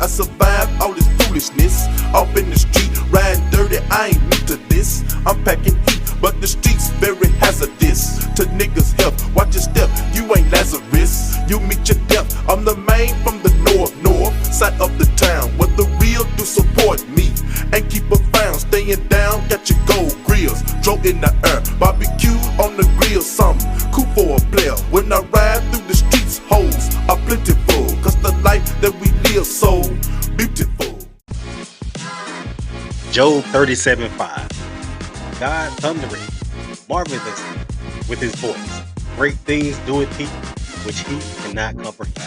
I survived all this foolishness. Off in the street, riding dirty, I ain't new to this. I'm packing heat, but the streets very hazardous. To niggas' health, watch your step, you ain't Lazarus. You meet your death, I'm the man from the north side of the town, where the real do support me. And keep a found, staying down, got your gold grills. Drove in the air, barbecue on the grill, something cool for a player. When I ride through the streets, hoes are plentiful, cause the life that we live so beautiful. Job 37:5. God thundering, marvelous with his voice. Great things doeth he, which he cannot comprehend.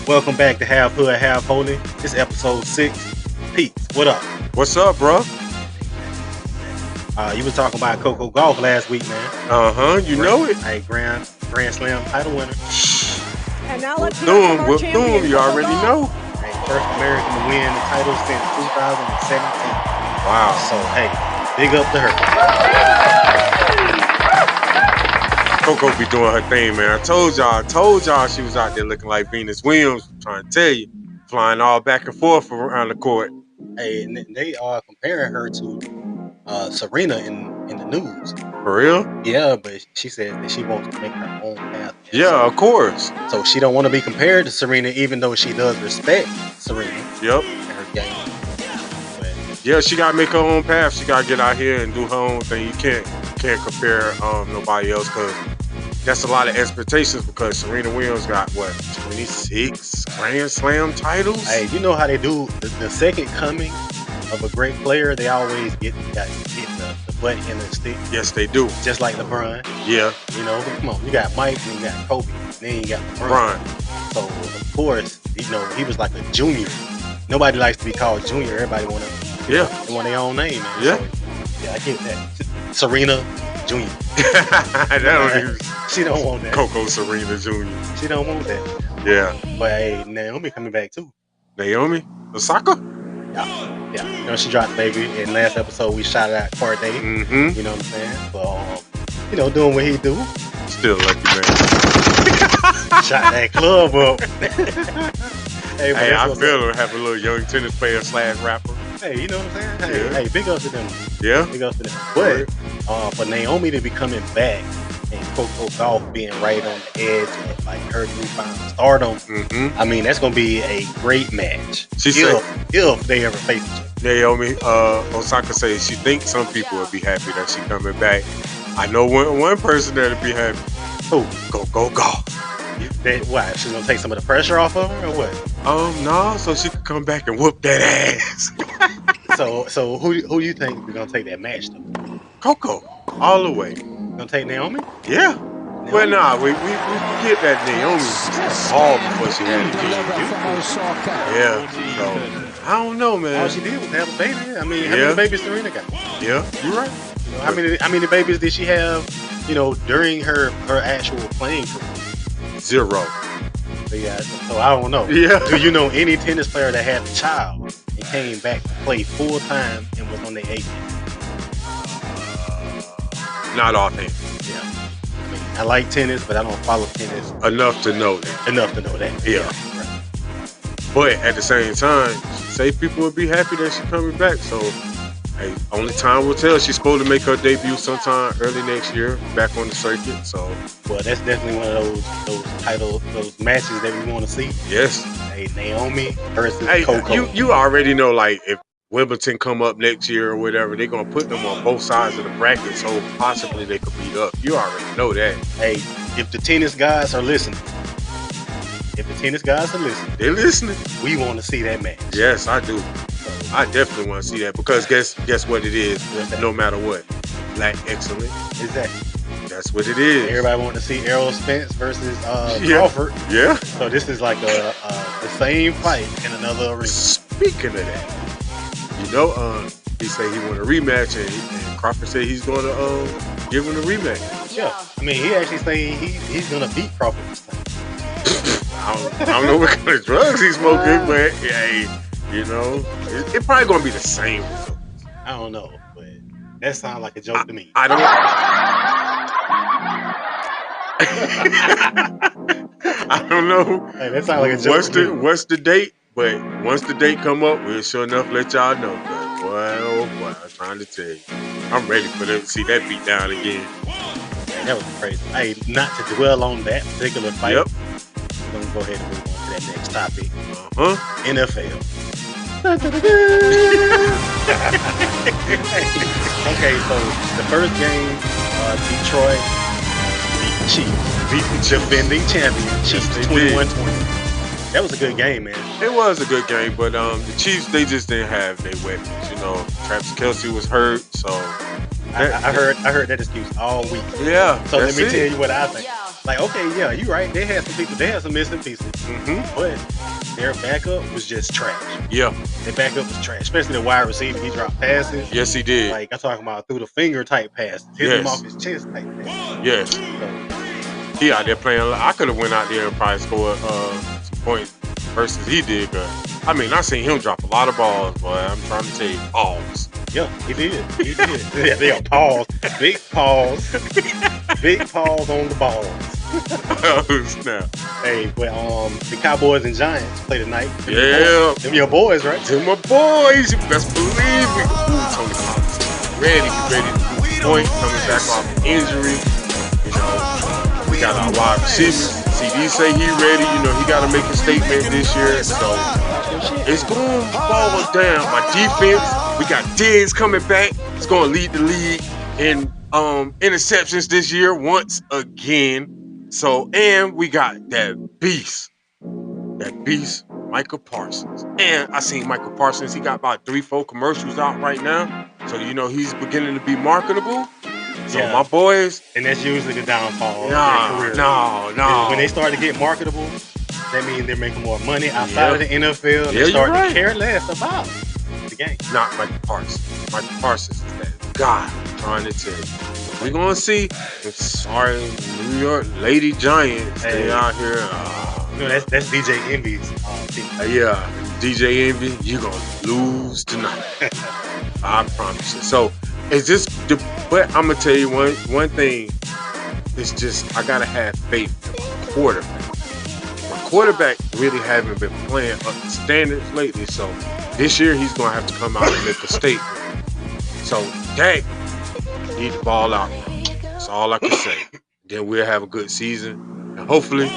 Welcome back to HFour, HFour. It's episode 6. Peeps, what up? What's up, bro? You was talking about CoCo golf last week, man. You know it. Hey, Grand Slam title winner. And now let's Whoop them, you already know. Hey, first American to win the title since 2017. Wow. So, hey, big up to her. CoCo be doing her thing, man. I told y'all she was out there looking like Venus Williams. I'm trying to tell you, flying all back and forth around the court. Hey, and they are comparing her to Serena in the news. For real? Yeah, but she said that she wants to make her own path. Yeah, of course. So she don't want to be compared to Serena, even though she does respect Serena. Yep. And her game. But yeah, she gotta make her own path. She gotta get out here and do her own thing. You can't compare nobody else, because that's a lot of expectations, because Serena Williams got 26 Grand Slam titles. Hey, you know how they do the second coming of a great player? They always get the butt in the stick. Yes, they do. Just like LeBron. Yeah. You know, come on, you got Mike and you got Kobe, and then you got LeBron. So of course, you know, he was like a junior. Nobody likes to be called junior. Everybody want their own name, man. Yeah. So, yeah, I get that. Serena Junior. She don't want that. CoCo Serena Jr. She don't want that. Yeah. But hey, Naomi coming back too. Naomi Osaka? Yeah. You know, she dropped the baby. In last episode, we shouted out Corday. Mm-hmm. You know what I'm saying? So, you know, doing what he do. Still lucky, man. Shot that club up. Hey, I feel her have a little young tennis player / rapper. Hey, you know what I'm saying? Hey, big ups to them. Yeah. Big ups to them. But for Naomi to be coming back and CoCo golf being right on the edge of like her newfound stardom, I mean, that's gonna be a great match. She said if they ever face each other. Naomi Osaka says she thinks some people would be happy that she coming back. I know one person that'll be happy. Who? CoCo golf. Why? She's gonna take some of the pressure off of her, or what? No, so she could come back and whoop that ass. So who do you think is gonna take that match though? CoCo, all the way. Gonna take Naomi? Yeah. Naomi. Well, nah, we get that Naomi all before she had it. Yeah. So I don't know, man. All she did was have a baby. I mean, how many babies Serena got? Yeah, you're right. You know, how many babies did she have? You know, during her actual playing career? 0. So yeah, so I don't know. Yeah. Do you know any tennis player that had a child and came back to play full time and was on their 8th? Not offhand. Yeah. I mean, I like tennis, but I don't follow tennis enough to know that. Yeah. Right. But at the same time, she say people would be happy that she's coming back. So, hey, only time will tell. She's supposed to make her debut sometime early next year, back on the circuit. So, well, that's definitely one of those matches that we want to see. Yes. Hey, Naomi versus CoCo. You already know, like, if Wimbledon come up next year or whatever, they're gonna put them on both sides of the bracket, so possibly they could beat up. You already know that. Hey, if the tennis guys are listening, they're listening. We want to see that match. Yes, I do. I definitely want to see that, because guess what it is? No matter what, Black excellence. Exactly. That's what it is. Everybody want to see Errol Spence versus Crawford. Yeah. So this is like the same fight in another arena. Speaking of that, you know, he said he want a rematch, and Crawford said he's going to give him a rematch. Yeah. I mean, he actually saying he's going to beat Crawford this time. I don't know what kind of drugs he's smoking, but hey, you know, it's probably going to be the same result. I don't know, but that sounds like a joke to me. I don't. I don't know. Hey, that sounds like a joke. What's the date? But once the date come up, we'll sure enough let y'all know. But boy, oh boy, I'm trying to tell you, I'm ready for them to see that beat down again. Man, that was crazy. Hey, not to dwell on that particular fight. Yep. We're gonna go ahead and move on to that next topic. NFL. Okay, so the first game, Detroit beat the Chiefs. Beat the Chiefs. Defending champion, Chiefs, Yes, they 21-20. That was a good game, man. It was a good game, but the Chiefs, they just didn't have their weapons. You know, Travis Kelce was hurt, so I heard that excuse all week. yeah. So let that's me it. tell you what I think. Like, okay, yeah, you're right. They had some people. They had some missing pieces, but their backup was just trash. Yeah. Their backup was trash, especially the wide receiver. He dropped passes. Yes, he did. Like I'm talking about through the finger type passes, hitting him off his chest type passes. Yes. So, He out there playing. I could have went out there and probably scored some points versus he did. But I mean, I seen him drop a lot of balls, boy. I'm trying to tell you, balls. yeah, he did. He did. Yeah, they are pause. Big pause. Big pause on the balls. Oh snap! Hey, but the Cowboys and Giants play tonight. Yeah. Them your boys, right? To my boys, you best believe we. Ooh, Tony Collins, ready to point, coming back off injury. You know, we got our wide receivers. CD say he ready. You know, he got to make a statement this year. So it's going to fall down. My defense, we got Diggs coming back. It's going to lead the league in interceptions this year once again. So, and we got that beast, Michael Parsons. And I seen Michael Parsons. He got about 3-4 commercials out right now. So, you know, he's beginning to be marketable. So Yeah. my boys, And that's usually the downfall of their career. no. When they start to get marketable, that means they're making more money outside of the NFL. And Yeah, they start you're right. to care less about the game. Not Michael Parsons. Michael Parsons is that guy. I'm trying to tell you. We're gonna see if sorry New York Lady Giants they out here. You know, that's DJ Envy's team. Yeah, DJ Envy, you gonna lose tonight. I promise you. So it's just, but I'm gonna tell you one thing. It's just I gotta have faith in my quarterback. My quarterback really haven't been playing up to standards lately. So this year he's gonna have to come out and make a statement. So Dak need the ball out. That's all I can say. Then we'll have a good season, and hopefully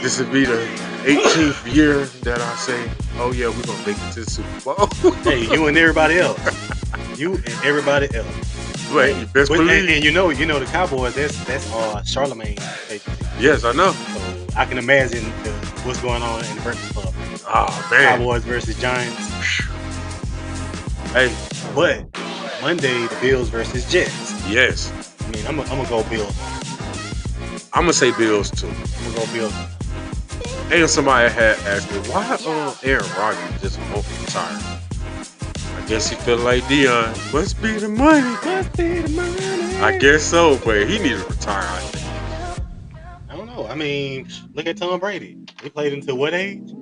this will be the 18th year that I say, oh yeah, we're gonna make it to the Super Bowl. Hey, you and everybody else. You and everybody else. Wait, you best believe. And you know the Cowboys. That's Charlemagne. Yes, I know. So I can imagine what's going on in the Breakfast Club. Oh man. Cowboys versus Giants. Hey, But Monday the Bills versus Jets. yes. I mean, I'm gonna go Bills. I'm gonna say Bills too. I'm gonna go Bills. And somebody had asked me, why Aaron Rodgers just won't retire? I guess he feel like Dion. Must be the money. Must be the money. I guess so, but he need to retire, I think. I don't know. I mean, look at Tom Brady. He played until what age?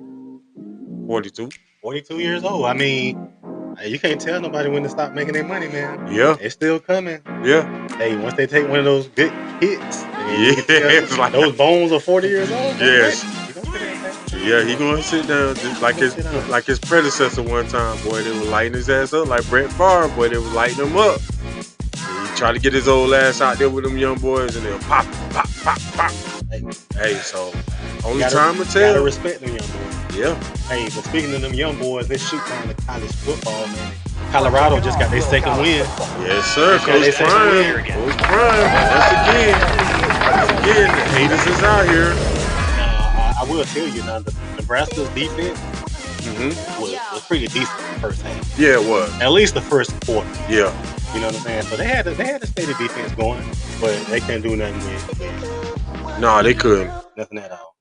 42. 42 years old. I mean, you can't tell nobody when to stop making their money, man. Yeah, It's still coming. yeah. Hey, once they take one of those good hits, you can tell Yes, like those bones are 40 years old. Yes. You don't sit there, man. Yeah, he gonna sit down just like his predecessor one time. Boy, they were lighting his ass up like Brett Favre. Boy, they were lighting him up. And he tried to get his old ass out there with them young boys, and they'll pop, pop, pop, pop. Hey, so only time to Gotta tell. respect them young boys. Yeah. Hey, but speaking of them young boys, let's shoot down the college football, man. Colorado just got their second win. Yes, sir. Okay, they Coach say Prime. again. Coach Prime. Once again, the haters is out here. I will tell you now, the Nebraska's defense was pretty decent in the first half. Yeah, it was. At least the first quarter. Yeah. You know what I'm saying? So they had a steady defense going, but they can't do nothing with Nah, they couldn't. nothing at all.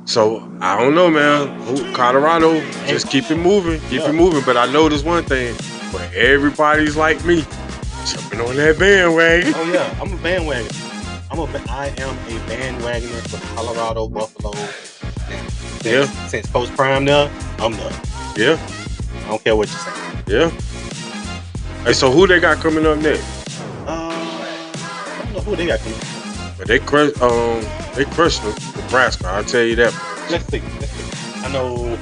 So I don't know, man. Colorado, just keep it moving, keep it moving. But I know there's one thing, where everybody's like me, jumping on that bandwagon. Oh yeah, I'm a bandwagon. I am a bandwagoner for Colorado, Buffalo. Since Coach Prime there, I'm done. Yeah, I don't care what you say. yeah. Hey, so who they got coming up next? I don't know who they got coming. But they crushed Nebraska. I'll tell you that. Let's see. I know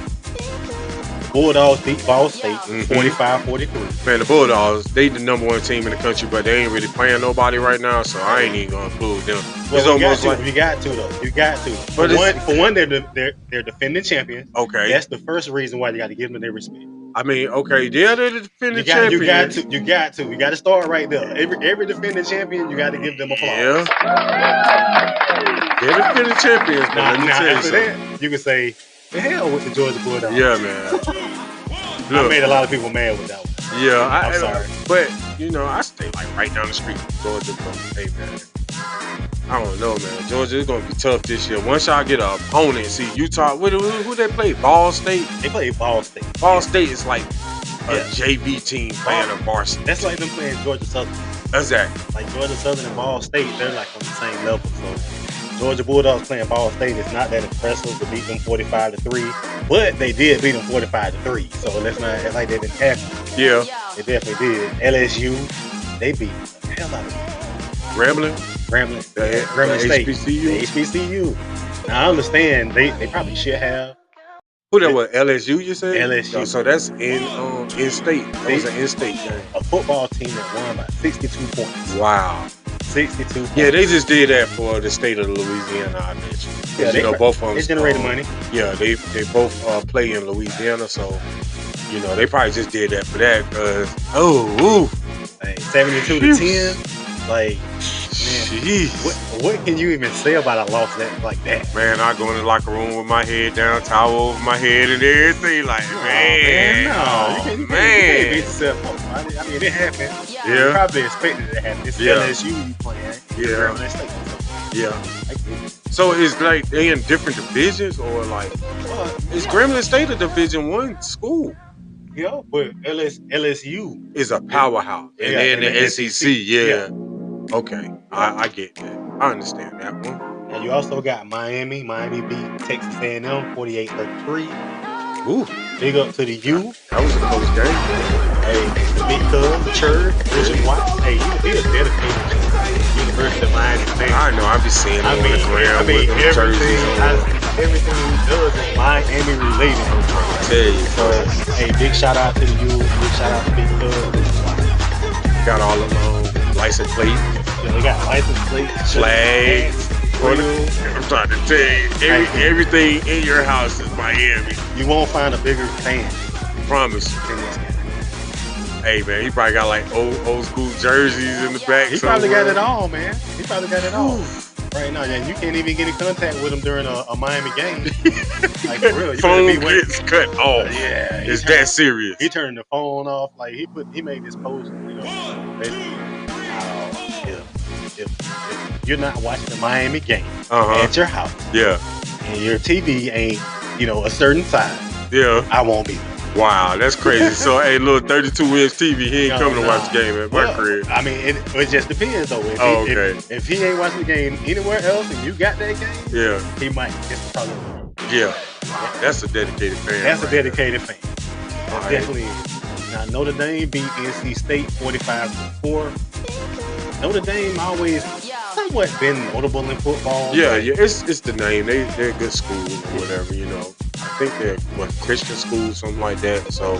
Bulldogs beat Ball State 45-43. Man, the Bulldogs, they the #1 team in the country, but they ain't really playing nobody right now, so I ain't even gonna include them. Well, It's almost like you got to though. You got to. But For one, they're defending champions. okay. That's the first reason why you got to give them their respect. I mean, okay, yeah, they're the defending You champions. got to start right there. Every defending champion, you got to give them applause. Yeah, they're defending champions. But let me tell you after something. that, you can say, the hell with the Georgia Bulldogs. Yeah, man. I made a lot of people mad with that one. Yeah, I'm sorry. But, you know, I stay like right down the street from Georgia. But, hey, man, I don't know, man. Georgia is going to be tough this year. Once y'all get an opponent, see, Utah, who they play? Ball State? They play Ball State. Ball State is like a JV team playing a varsity. That's like them playing Georgia Southern. Exactly. Like Georgia Southern and Ball State, they're like on the same level. So Georgia Bulldogs playing Ball State is not that impressive to beat them 45-3, but they did beat them 45-3. So let's not act like they didn't have to. Yeah. They definitely did. LSU, they beat the hell out of them. Grambling? Grambling State. HBCU? The HBCU. Now I understand they probably should have. Who that was? LSU, you said? LSU. So that's in state. That was an in-state game. A football team that won by 62 points. Wow. 62 points. Yeah, they just did that for the state of Louisiana, I mentioned. Yeah, you know, both of them. They generated money. Yeah, they both play in Louisiana, so you know they probably just did that for that. Cause 72-10. Like, man, what can you even say about a loss like that? Man, I go in the locker room with my head down, towel over my head, and everything. Like, You can't beat yourself up. I mean, it happened. Yeah. You probably expected it to happen. It's LSU you playing. Yeah. Yeah. Yeah. So it's like they in different divisions, or like is Grambling State a Division I school? Yeah, but LSU is a powerhouse, and then the SEC. Yeah. Okay, I get that. I understand that one. And you also got Miami. Miami beat Texas A&M 48-33. Ooh, big up to the U. That was a close game. Hey, big cuz, Church, Richard White. Hey, he is dedicated to the University of Miami. I know. I be seeing him on the ground with them jerseys on. Everything he does is Miami related. I tell you. So, hey, big shout out to the U. Big shout out to Big Cuz. Got all of them license plates. Yeah, they got license plates, flags. I'm trying to tell you, everything in your house is Miami. You won't find a bigger fan. Promise. In this game. Hey man, he probably got like old school jerseys in the back. He probably got it all, man. He probably got it all. Right now, yeah, you can't even get in contact with him during a Miami game. Like for real, you phone gets cut off. Yeah, it's that serious. He turned the phone off. Like he made this post, you know, basically, if you're not watching the Miami game at your house, and your TV ain't, you know, a certain size, I won't be there. Wow, that's crazy. So, hey, little 32-inch TV, he ain't coming to watch the game at my crib. I mean, it just depends, though. If he ain't watching the game anywhere else and you got that game, he might. It's probably wow, that's a dedicated fan. That's a dedicated fan. That definitely is. Now, Notre Dame beat NC State 45-4. Notre Dame always somewhat been notable in football. Yeah, it's the name. They're a good school or whatever, you know. I think they're Christian school, something like that. So,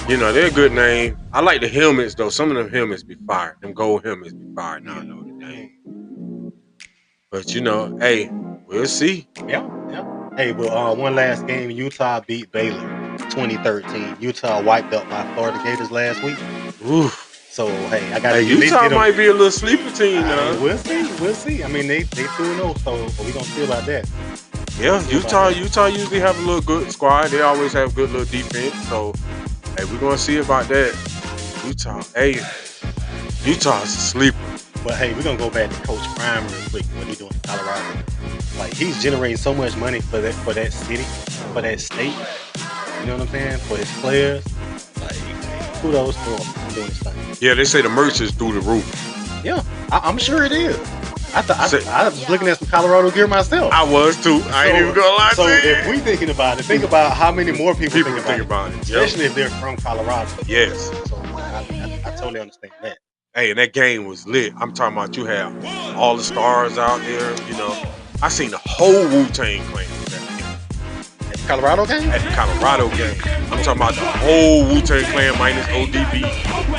you know, they're a good name. I like the helmets though. Some of them helmets be fire. Them gold helmets be fire. Now I know the name. But you know, hey, we'll see. Yeah. Hey, well, one last game. Utah beat Baylor 2013. Utah wiped up by Florida Gators last week. Oof. So hey, I got to Utah might be a little sleeper team now. We'll see. I mean, they 2-0, so we gonna see about that. Yeah, Utah usually have a little good squad. They always have good little defense. So, hey, we're gonna see about that. Utah's a sleeper. But hey, we're gonna go back to Coach Prime real quick. What he doing in Colorado? Like he's generating so much money for that city, for that state. You know what I'm saying? For his players. Like kudos to him for doing his thing. Yeah, they say the merch is through the roof. Yeah, I'm sure it is. I was looking at some Colorado gear myself. I was too. I ain't even gonna lie to you. So if we thinking about it, think about how many more people think about it. Especially if they're from Colorado. Yes. So I totally understand that. Hey, and that game was lit. I'm talking about you have all the stars out there, you know. I seen the whole Wu-Tang Clan. Colorado game? At the Colorado game. I'm talking about the whole Wu-Tang Clan minus ODB.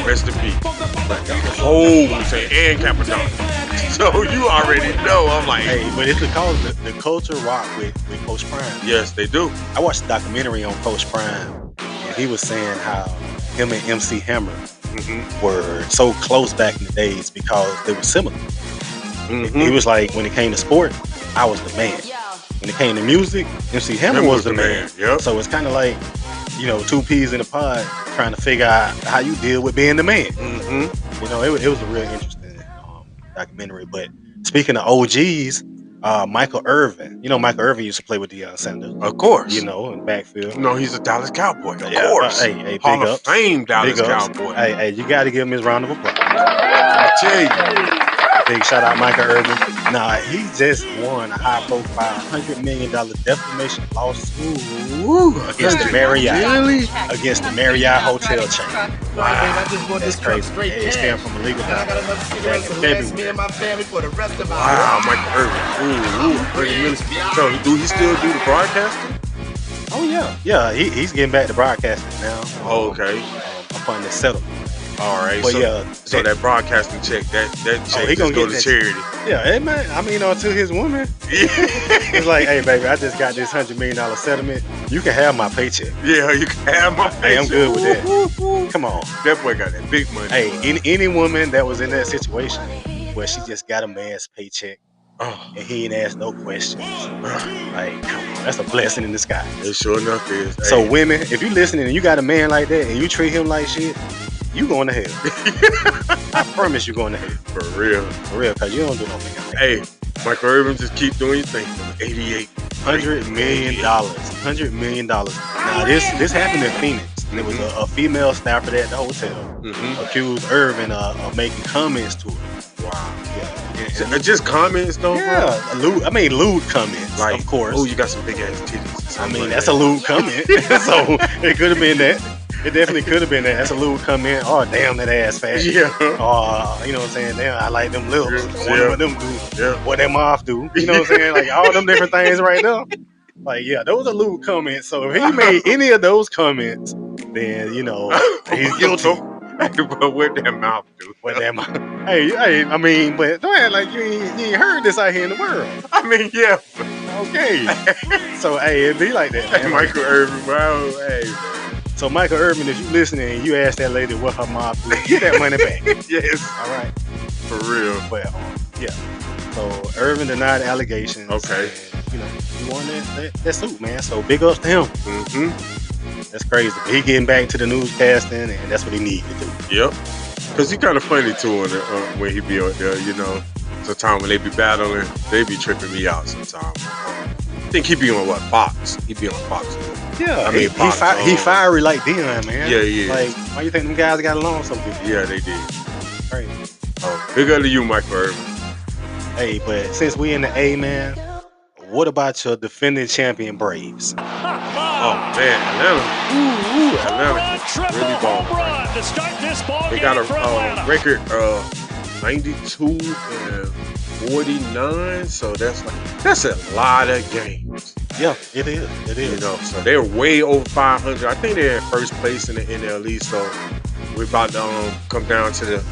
Rest in peace. The whole Wu-Tang and Capadonna. So you already know. I'm like, Hey, but it's because the culture rock with Coach Prime. yes, they do. I watched a documentary on Coach Prime, and he was saying how him and MC Hammer were so close back in the days because they were similar. He was like, when it came to sport, I was the man. When it came to music, MC Hammer was the man. Yep. So it's kind of like, you know, two peas in a pod trying to figure out how you deal with being the man. You know, it was a real interesting documentary. But speaking of OGs, Michael Irvin. You know, Michael Irvin used to play with Deion Sanders. Of course. You know, in backfield. No, he's a Dallas Cowboy. Of course. Hey, Hall big of ups. Fame Dallas Big ups. Cowboy. Hey, you got to give him his round of applause. I tell you. Big shout out Michael Irvin. Nah, he just won a high-profile $100 million defamation lawsuit against the Marriott. Really? Against the Marriott hotel chain. Wow. That's crazy. It stemmed from a legal document back in February. Wow, Michael Irvin. Really. So, do he still do the broadcasting? Oh yeah. He's getting back to broadcasting now. Oh, okay. Upon the settlement. All right. But so that broadcasting check, that check he just gonna go get to that charity. Yeah, hey man. I mean, to his woman, it's like, hey baby, I just got this $100 million settlement. You can have my paycheck. Yeah, you can have my paycheck. Hey, I'm good with that. Come on. That boy got that big money. Hey, any woman that was in that situation where she just got a man's paycheck and he ain't asked no questions, like, come on, that's a blessing in disguise. It sure enough is. So Hey. women, if you listening and you got a man like that and you treat him like shit, you going to hell. I promise you going to hell. For real. For real, because you don't do no man like that. Hey, Michael Irvin, just keep doing your thing. 88. $100 million. $100 million. Now this happened in Phoenix. And it was a female staffer at the hotel accused Irvin of making comments to her. Wow. Yeah. Just comments though, bro? Yeah, lewd comments, Like, of course. oh, you got some big ass titties. I mean, that's a lewd comment. So it could have been that. It definitely could have been that. That's a lewd comment. Oh, damn, that ass fat. Yeah. You know what I'm saying? Damn, I like them lips. I wonder Yeah. what them do. Yeah. What that mouth do. You know what I'm saying? Like, all them different things right now. Like, yeah, those are lewd comments. So if he made any of those comments, then, you know, he's guilty. But what that mouth do? What that mouth. Hey, I mean, but don't act like you ain't heard this out here in the world. I mean, yeah. Okay. So, hey, it be like that, Hey, man. Michael Irvin, bro. Hey. So, Michael Irvin, if you listening and you ask that lady what her mouth do, get that money back. Yes. All right. For real. Well, yeah. So Irvin denied the allegations. Okay. And, you know, he won that suit, man. So big ups to him. That's crazy. But he getting back to the newscasting, and that's what he need to do. Yep. Because he kind of funny too when he be out there, you know. Sometimes when they be battling, they be tripping me out sometimes. I think he be on what, Fox? He be on Fox. Yeah, I mean, he fiery like Deion, man. Yeah, yeah. Like, why you think them guys got along so good? Yeah, they did. Right. Oh, big up to you, Michael Irvin. Hey, but since we in the A, man, what about your defending champion Braves? Oh man, Atlanta really balling. They got a record 92-49, so that's a lot of games. Yeah, it is. It is. You know, so they're way over 500. I think they're in first place in the NL East. So we're about to come down to the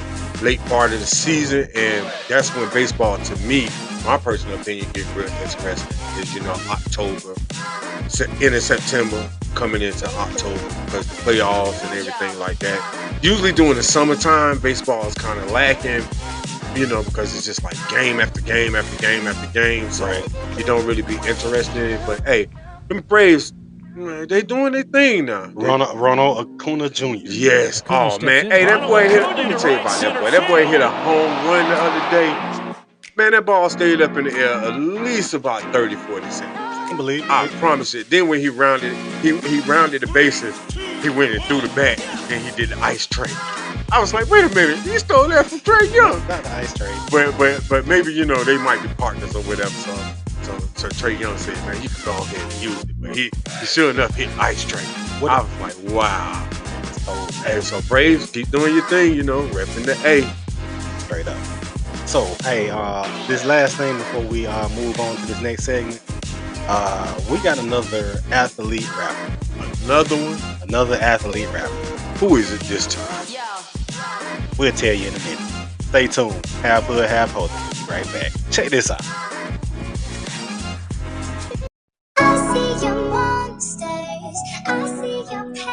late part of the season, and that's when baseball, to me, my personal opinion, get real interesting. Is, you know, October, end of September, coming into October, because the playoffs and everything like that. Usually during the summertime, baseball is kind of lacking, you know, because it's just like game after game after game after game. So you don't really be interested. But hey, them Braves, man, they doing their thing now. Ronald Acuna Jr. Yes. Oh man. Hey, that boy hit. Let me tell you about that boy. That boy hit a home run the other day. Man, that ball stayed up in the air at least about 30, 40 seconds. I believe it. I promise it. Then when he rounded the bases, he went and threw the bat, and he did the ice train. I was like, wait a minute, he stole that from Trey Young. Not the ice train. But maybe, you know, they might be partners or whatever. So Trey Young said, man, you can go ahead and use it. But he sure enough hit ice train. I was like, wow. Hey, so Braves, keep doing your thing, you know, repping the A. Straight up. So, hey, this last thing before we move on to this next segment. We got another athlete rapper. Another one. Another athlete rapper. Who is it this time? We'll tell you in a minute. Stay tuned. HFour, HFour. We'll be right back. Check this out. I see your monsters, I see your pain.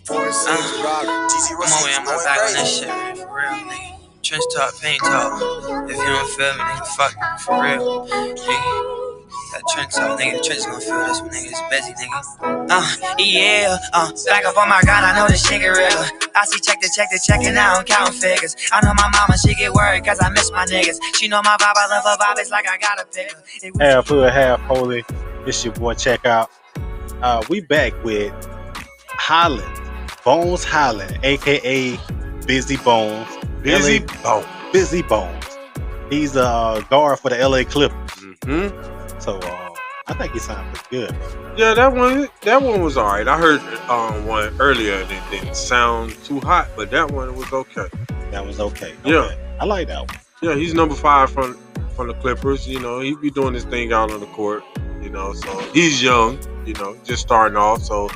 Come on, man, I'm back on that shit, man, for real, nigga. Trench talk, paint talk. If you don't feel me, nigga, fuck me, for real, nigga. That trench talk, nigga, the trench gonna feel this one, nigga. It's busy, nigga. Back up on my grind, I know this shit get real. I see check the check, and now I'm counting figures. I know my mama, she get worried, cause I miss my niggas. She know my vibe, I love her vibe, it's like I gotta pick her. HFour, HFholy. It's your boy, check out. We back with Holland. Bones Holland, aka Busy Bones. Busy Bones. Busy Bones. He's a guard for the LA Clippers. Mm-hmm. So I think he sounded pretty good. Yeah, that one was alright. I heard one earlier that didn't sound too hot, but that one was okay. That was okay. Yeah, I like that one. Yeah, he's number 5 from the Clippers. You know, he be doing his thing out on the court. You know, so he's young. You know, just starting off. So.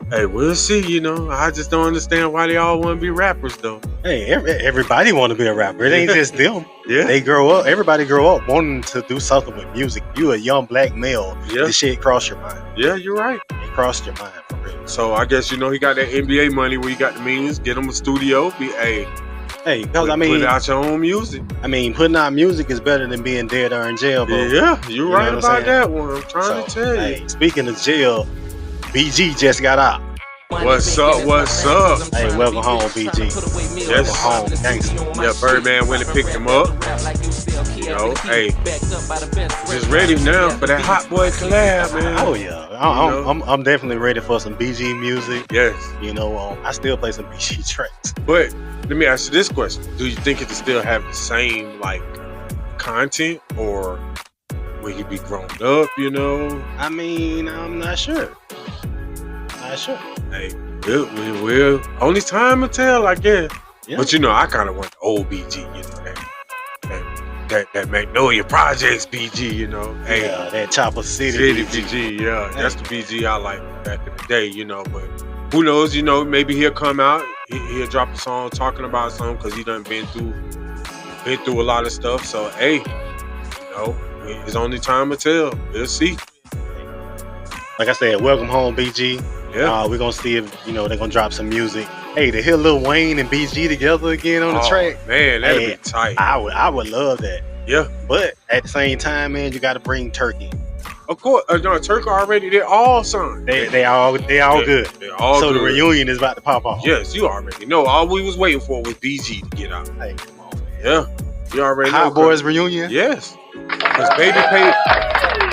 Hey, we'll see, you know. I just don't understand why they all want to be rappers, though. Hey, everybody want to be a rapper. It ain't just them. Yeah. They grow up. Everybody grow up wanting to do something with music. You a young black male. Yeah. This shit crossed your mind. Yeah, you're right. It crossed your mind, for real. So I guess, you know, he got that NBA money where you got the millions. Get him a studio. Hey, because put out your own music. I mean, putting out music is better than being dead or in jail, bro. Yeah, you're right about that one. I'm trying to tell you. Hey, speaking of jail, BG just got out. What's up? What's up? Hey, welcome home, BG. Yes. Welcome home, gangster. Yeah, Birdman went and picked him up. You know, hey, just ready now for that Hot Boy collab, man. Oh yeah, I'm definitely ready for some BG music. Yes. You know, I still play some BG tracks. But let me ask you this question: do you think it will still have the same like content, or will he be grown up? You know? I mean, I'm not sure. Sure. Hey, we will. Only time will tell, I guess. Yeah. But you know, I kind of want the old BG. You know that Magnolia Projects BG. You know, hey, yeah, that Chopper City BG. Yeah, hey. That's the BG I like back in the day. You know, but who knows? You know, maybe he'll come out. He'll drop a song talking about something because he done been through a lot of stuff. So hey, you know, it's only time will tell. We'll see. Like I said, welcome home, BG. Yeah. We're gonna see if they're gonna drop some music. Hey, to hear Lil Wayne and BG together again on the track, man, that'd be tight. I would love that. Yeah, but at the same time, man, you got to bring Turkey. Of course, no, Turkey already. They're all signed. They all good. They're all good. So the reunion is about to pop off. Yes, you already know. All we was waiting for was BG to get out. Hey, come on, man. Yeah, you already know. Hot Boys reunion. Yes, because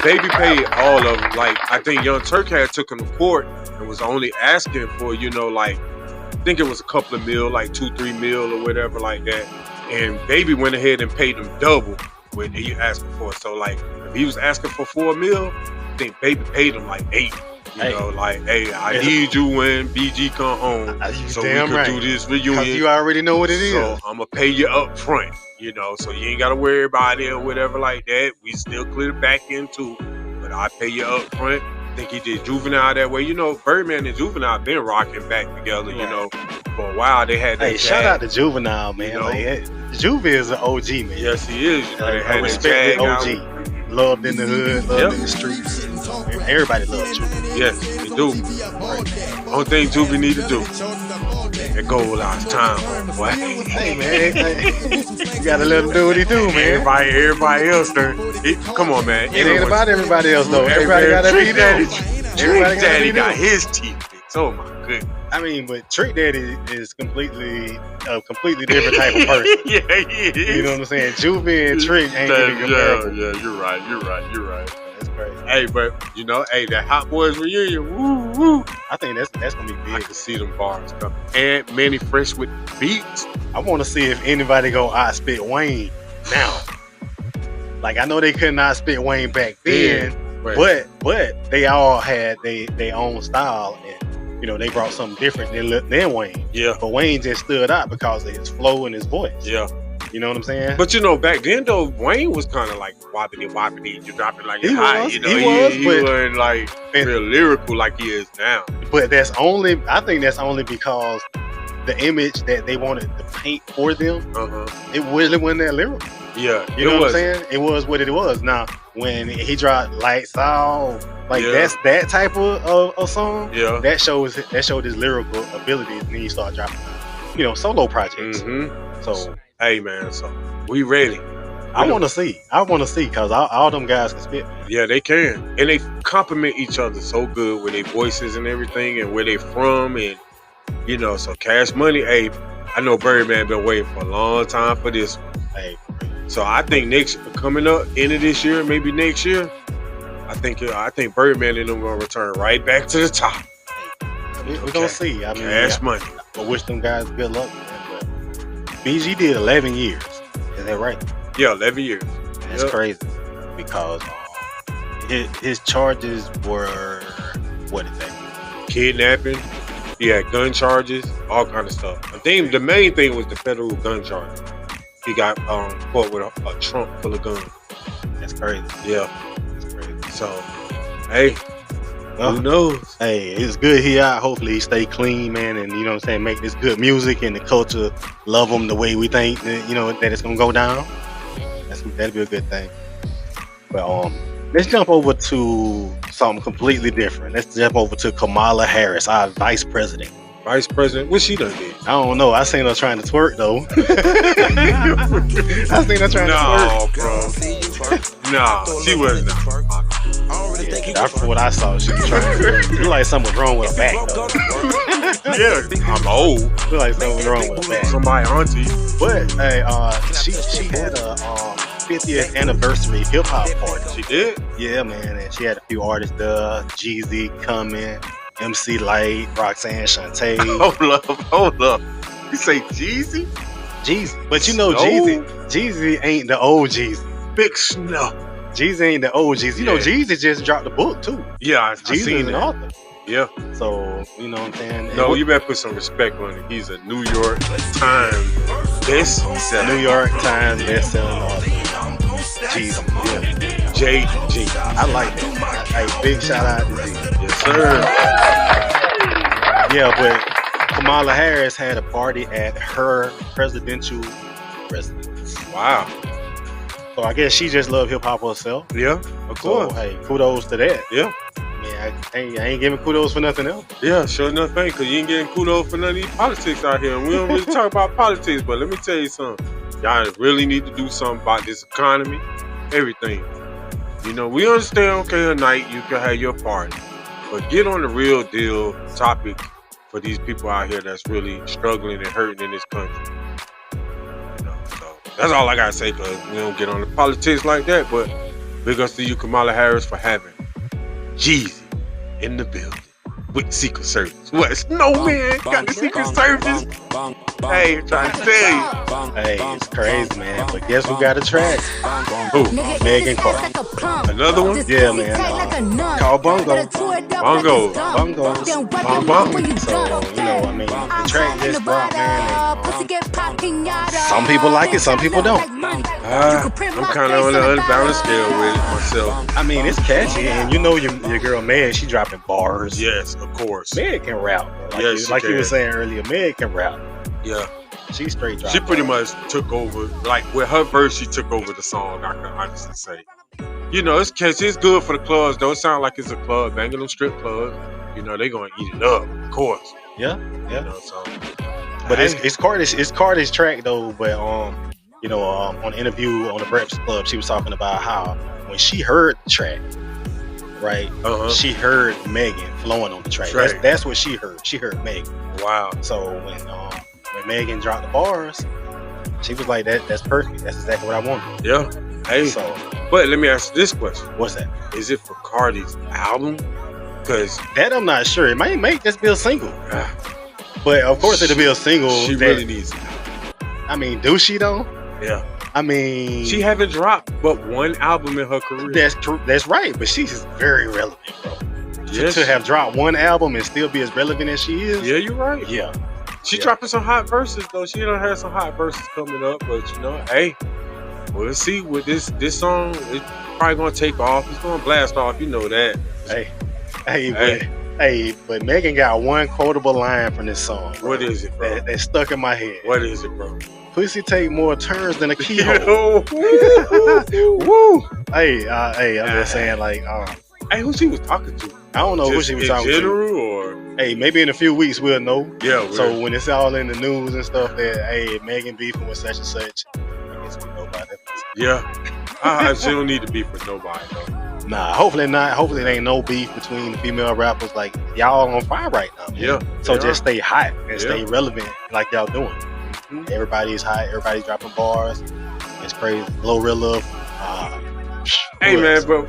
Baby paid all of them. Like, I think Young Turk had took him to court and was only asking for, like, I think it was a couple of mil, like 2-3 mil or whatever like that. And Baby went ahead and paid him double what he asked for. So, like, if he was asking for 4 mil, I think Baby paid him like 8. You know, like, hey, I need you when BG come home so we can do this reunion. You already know what it is. So I'm going to pay you up front. So you ain't got to worry about it or whatever like that. We still clear the back end too, but I pay you up front. I think he did Juvenile that way. Birdman and Juvenile been rocking back together, for a while. They had that. Hey, shout out to Juvenile, man. Juve is an OG, man. Yes, he is. They had respected OG. Loved in the hood, loved in the streets. Everybody loves Juve. Yes, they do. Only thing Juve need to do. That goal last time, boy. Hey, man. You gotta let him do what he do, man. Everybody else, come on, man. It ain't about everybody else, though. Everybody got to be there. Trick Daddy got his teeth fixed. Oh, my goodness. I mean, but Trick Daddy is a completely different type of person. Yeah, he is. You know what I'm saying? Juve and Trick ain't even comparable. Yeah, you're right. That's crazy. Hey, but that Hot Boys reunion, woo. I think that's gonna be big. I can see them bars coming. And Manny Fresh with beats. I want to see if anybody gonna outspit Wayne now. Like, I know they couldn't outspit Wayne back then, but they all had their own style, and they brought something different than Wayne. Yeah. But Wayne just stood out because of his flow and his voice. Yeah. You know what I'm saying? But you know, back then though, Wayne was kind of like wobbity wobbity. You drop it like it's hot. You know, he wasn't like real lyrical like he is now. But I think that's only because the image that they wanted to paint for them, it really wasn't that lyrical. Yeah, you know what I'm saying? It was what it was. Now, when he dropped Lights Out, like that's that type of song. Yeah, that showed his lyrical abilities, and then he started dropping, solo projects. So, hey man, so we ready. I want to see because all them guys can spit. Yeah, they can, and they complement each other so good with their voices and everything, and where they from, and so Cash Money. Hey, I know Birdman been waiting for a long time for this one. Hey. So I think coming up end of this year, maybe next year, I think Birdman and them gonna return right back to the top. We're gonna see. I mean, Cash Money. I wish them guys good luck, man. But BG did 11 years. Is that right? Yeah, 11 years. That's crazy because his charges were what exactly? Kidnapping. He had gun charges, all kind of stuff. I think the main thing was the federal gun charge. He got caught with a trunk full of guns. That's crazy. Yeah. That's crazy. So, hey, who knows? Hey, it's good he out. Hopefully he stay clean, man, and you know what I'm saying, make this good music and the culture love him the way we think that, that it's gonna go down. That'd be a good thing. But let's jump over to something completely different. Let's jump over to Kamala Harris, our vice president. Vice president? What she done did? I don't know. I seen her trying to twerk though. I seen her trying to twerk. Bro. No, she wasn't. Yeah, that's what I saw. She was trying to twerk. Looked like something was wrong with her back though. Yeah, I'm old. Looked like something was wrong with her back. Somebody auntie. But hey, she had a 50th anniversary hip hop party. She did? Yeah, man. And she had a few artists there. Jeezy coming. MC Light, Roxanne Shante. Hold up. You say Jeezy? Jeezy. But Jeezy ain't the old Jeezy. Big Snow. Jeezy ain't the old Jeezy. You know, Jeezy just dropped a book too. Yeah, Jeezy is an author. Yeah. So, you know what I'm saying? No, you better put some respect on it. He's a New York Times bestseller. New York Times bestselling author. Jeezy. Yeah. JG. I like that. Hey, big shout out to Jeezy. Yes, sir. Yeah, but Kamala Harris had a party at her presidential residence. Wow. So I guess she just loved hip hop herself. Yeah, of course. So, hey, kudos to that. Yeah. I ain't giving kudos for nothing else. Yeah, sure enough, ain't, because you ain't getting kudos for none of these politics out here. And we don't really talk about politics, but let me tell you something. Y'all really need to do something about this economy, everything. We understand, okay, a night you can have your party, but get on the real deal topic for these people out here that's really struggling and hurting in this country. So that's all I gotta say, because we don't get on the politics like that, but big ups to you, Kamala Harris, for having Jeezy in the building with Secret Service. What? Snowman got the Secret Service? Hey, trying to tell you. Hey, it's crazy, man. But guess who got a track? Who? Megan Carter. Another one? Yeah, man. Called Bongo. Bongo. Bongos. So, the track just dropped, man. And, some people like it, some people don't. I'm kind of on an unbalanced scale with it myself. I mean, it's catchy, and your girl Meg, she dropping bars. Yes, of course. Meg can rap. Like you were saying earlier, Meg can rap. Yeah. She's straight drop. She pretty much took over, like with her verse, she took over the song, I can honestly say. It's catchy, it's good for the clubs, though. It sounds like it's a club, banging them strip clubs. They're gonna eat it up, of course. Yeah. But hey. it's Cardi's track though, but on the interview on the Breakfast Club, she was talking about how when she heard the track, right? She heard Megan flowing on the track. That's what she heard. She heard Megan. Wow. So when Megan dropped the bars, she was like, "That's perfect. That's exactly what I wanted." Yeah. Hey. So, but let me ask you this question: what's that? Is it for Cardi's album? Because that I'm not sure. It might make this be a single, but of course it'll be a single. She really needs it. I mean, do she though? Yeah. I mean, she haven't dropped but one album in her career. That's true. That's right. But she's very relevant, bro. Yes. To have dropped one album and still be as relevant as she is. Yeah, you're right. Yeah. She dropping some hot verses though. She done had some hot verses coming up, but you know, hey, we'll see with this song. It's probably gonna take off. It's gonna blast off. You know that. But Megan got one quotable line from this song. What is it, bro? That stuck in my head. What is it, bro? Pussy take more turns than a keyhole. Woo! Hey, I'm just saying, like, hey, who she was talking to? I don't know who she was talking in general, to. Or hey, maybe in a few weeks we'll know. Yeah. So when it's all in the news and stuff that hey, Megan beefing with such and such, I guess we know about that. Yeah. She don't need to beef with nobody though. Nah, hopefully not. Hopefully there ain't no beef between the female rappers. Like y'all on fire right now. Man. Yeah. So just stay hot and stay relevant like y'all doing. Mm-hmm. Everybody's hot. Everybody's dropping bars. It's crazy. Glorilla. Hey man, but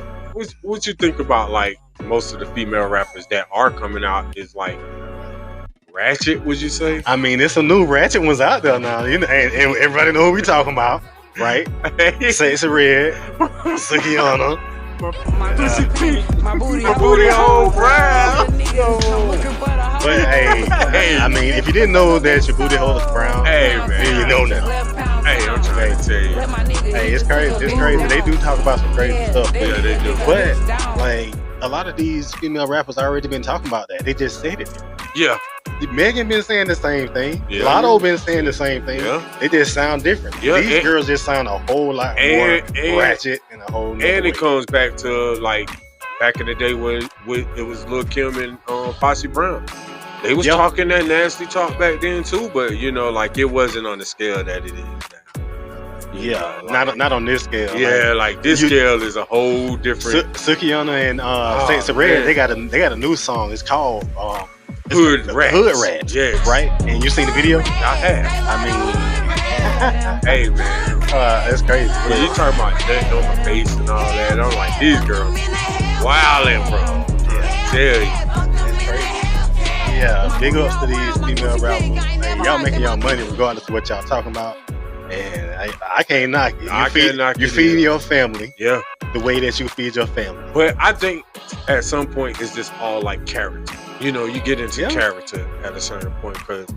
what you think about like most of the female rappers that are coming out is like ratchet? Would you say? I mean, there's some new ratchet ones out there now. You know, and everybody know who we talking about, right? Sexy Red, Sukiana. My pussy pink, my booty hole brown. But hey, I mean, if you didn't know that your booty hole is brown, hey man, then you know now. Hey, I'm trying to tell you. Hey, it's crazy. It's crazy. They do talk about some crazy stuff. Yeah, they do. But like a lot of these female rappers already been talking about that. They just said it. Yeah. Megan been saying the same thing. Yeah. Lotto been saying the same thing. Yeah. They just sound different. Yeah. These girls just sound a whole lot more ratchet and a whole. And it comes back to like back in the day when it was Lil Kim and Foxy Brown. They was talking that nasty talk back then too, but you know, like it wasn't on the scale that it is now. Yeah, not on this scale. Yeah, like this scale is a whole different. Sukiana and Sexy Red, they got a new song. It's called Hood Rats. Hood Rats. Yes. Right? And you seen the video? I have. I mean, hey man, that's crazy. When you talking about nothing on my face and all that, I'm like, these girls wildin', bro. Yeah. Tell you. That's crazy. Yeah, big ups to these female rappers. Hey, y'all making y'all money regardless of what y'all talking about. And I can't knock it. You feed your family. Yeah. The way that you feed your family. But I think at some point it's just all like character. You know, you get into character at a certain point because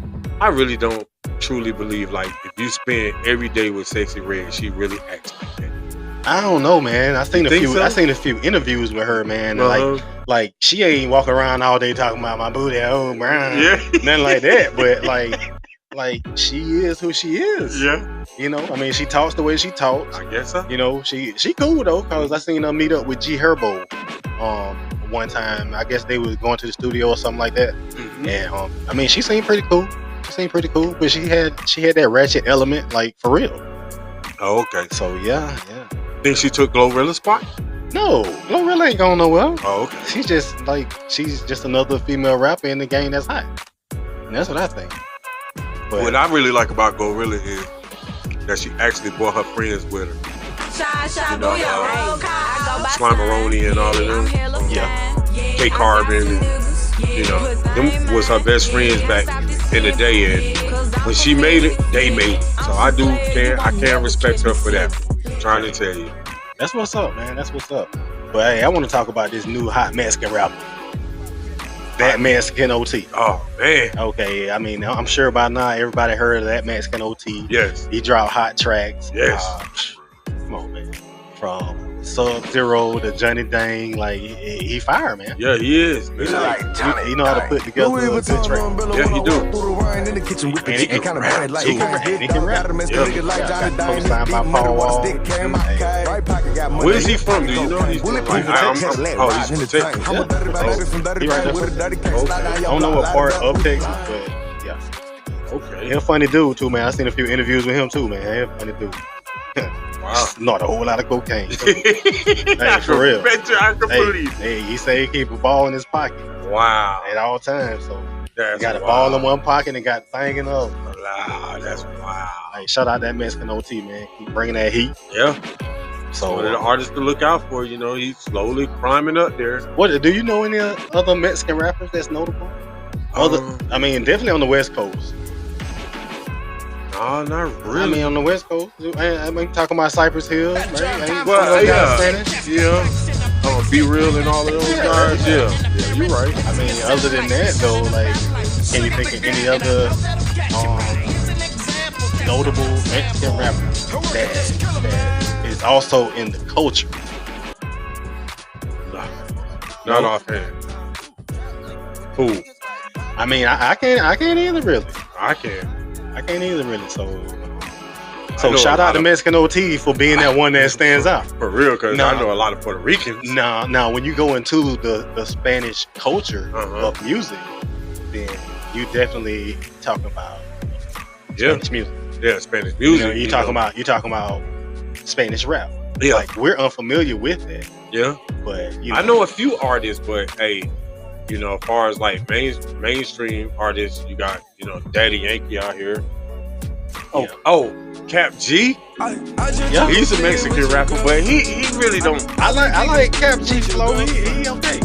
I really don't truly believe like if you spend every day with Sexy Red, she really acts like that. I don't know, man. I seen a few interviews with her, man. And like she ain't walking around all day talking about my booty, oh brown, nothing like that. But like she is who she is. Yeah. You know, I mean, she talks the way she talks. I guess so. You know, she cool though, cause I seen her meet up with G Herbo, one time. I guess they was going to the studio or something like that. Mm-hmm. And I mean, she seemed pretty cool. But she had that ratchet element, like for real. Oh, okay. So yeah. Think she took Glorilla's spot? No, Glorilla ain't going nowhere. Oh, okay. She's just another female rapper in the game that's hot. And that's what I think. But what I really like about Glorilla is that she actually brought her friends with her. You know, Slimeroni and all of them. K Carbon, and, you know, them was her best friends back in the day. And when she made it, they made it. So I can't respect her for that. I'm trying to tell you. That's what's up, man. That's what's up. But hey, I want to talk about this new hot Mexican rapper. That Mexican OT. Oh, man. Okay, I mean, I'm sure by now everybody heard of that Mexican OT. Yes. He dropped hot tracks. Yes. Come on, man. From Sub-Zero to Johnny Dang, like, he fire, man. Yeah, he is. He know how to put together a good track. Yeah, he do. And he can rap, too. He can rap. Co-signed by Paul Wall. Where is he from? Do you know? He's from Texas. He right there. I don't know what part of Texas, but yeah. Okay. He's a funny dude, too, man. I seen a few interviews with him, too, man. He's a funny dude. Wow. Not a whole lot of cocaine. Hey, for real. Hey, he say he keep a ball in his pocket. Wow. At all times. So that's he got a ball in one pocket and got the thing in the other. Wow, that's wild. Hey, shout out that Mexican OT, man. Keep bringing that heat. Yeah. So one of the artists to look out for. You know, he's slowly climbing up there. What do you know any other Mexican rappers that's notable? I mean, definitely on the West Coast. No, not really. I mean, on the West Coast, I mean, talking about Cypress Hill, right? Be Real and all of those guys. Yeah, you're right. I mean, other than that, though, like, Can you think of any other notable Mexican rapper that is also in the culture? Not offhand. Who? I mean, I can't either really. I can. I can't either really. So know shout a out lot to of- Mexican OT for being that one that stands out. For real, because No. I know a lot of Puerto Ricans. Now, when you go into the Spanish culture of music, then you definitely talking about Spanish music. Yeah, Spanish You music. know, you talking about Spanish rap. Yeah. Like we're unfamiliar with that, Yeah. but I know a few artists, but hey, you know, as far as like mainstream artists, you got, you know, Daddy Yankee out here. Oh, Cap G. Yeah. He's a Mexican rapper, but he really don't. I like Cap G flow. He okay.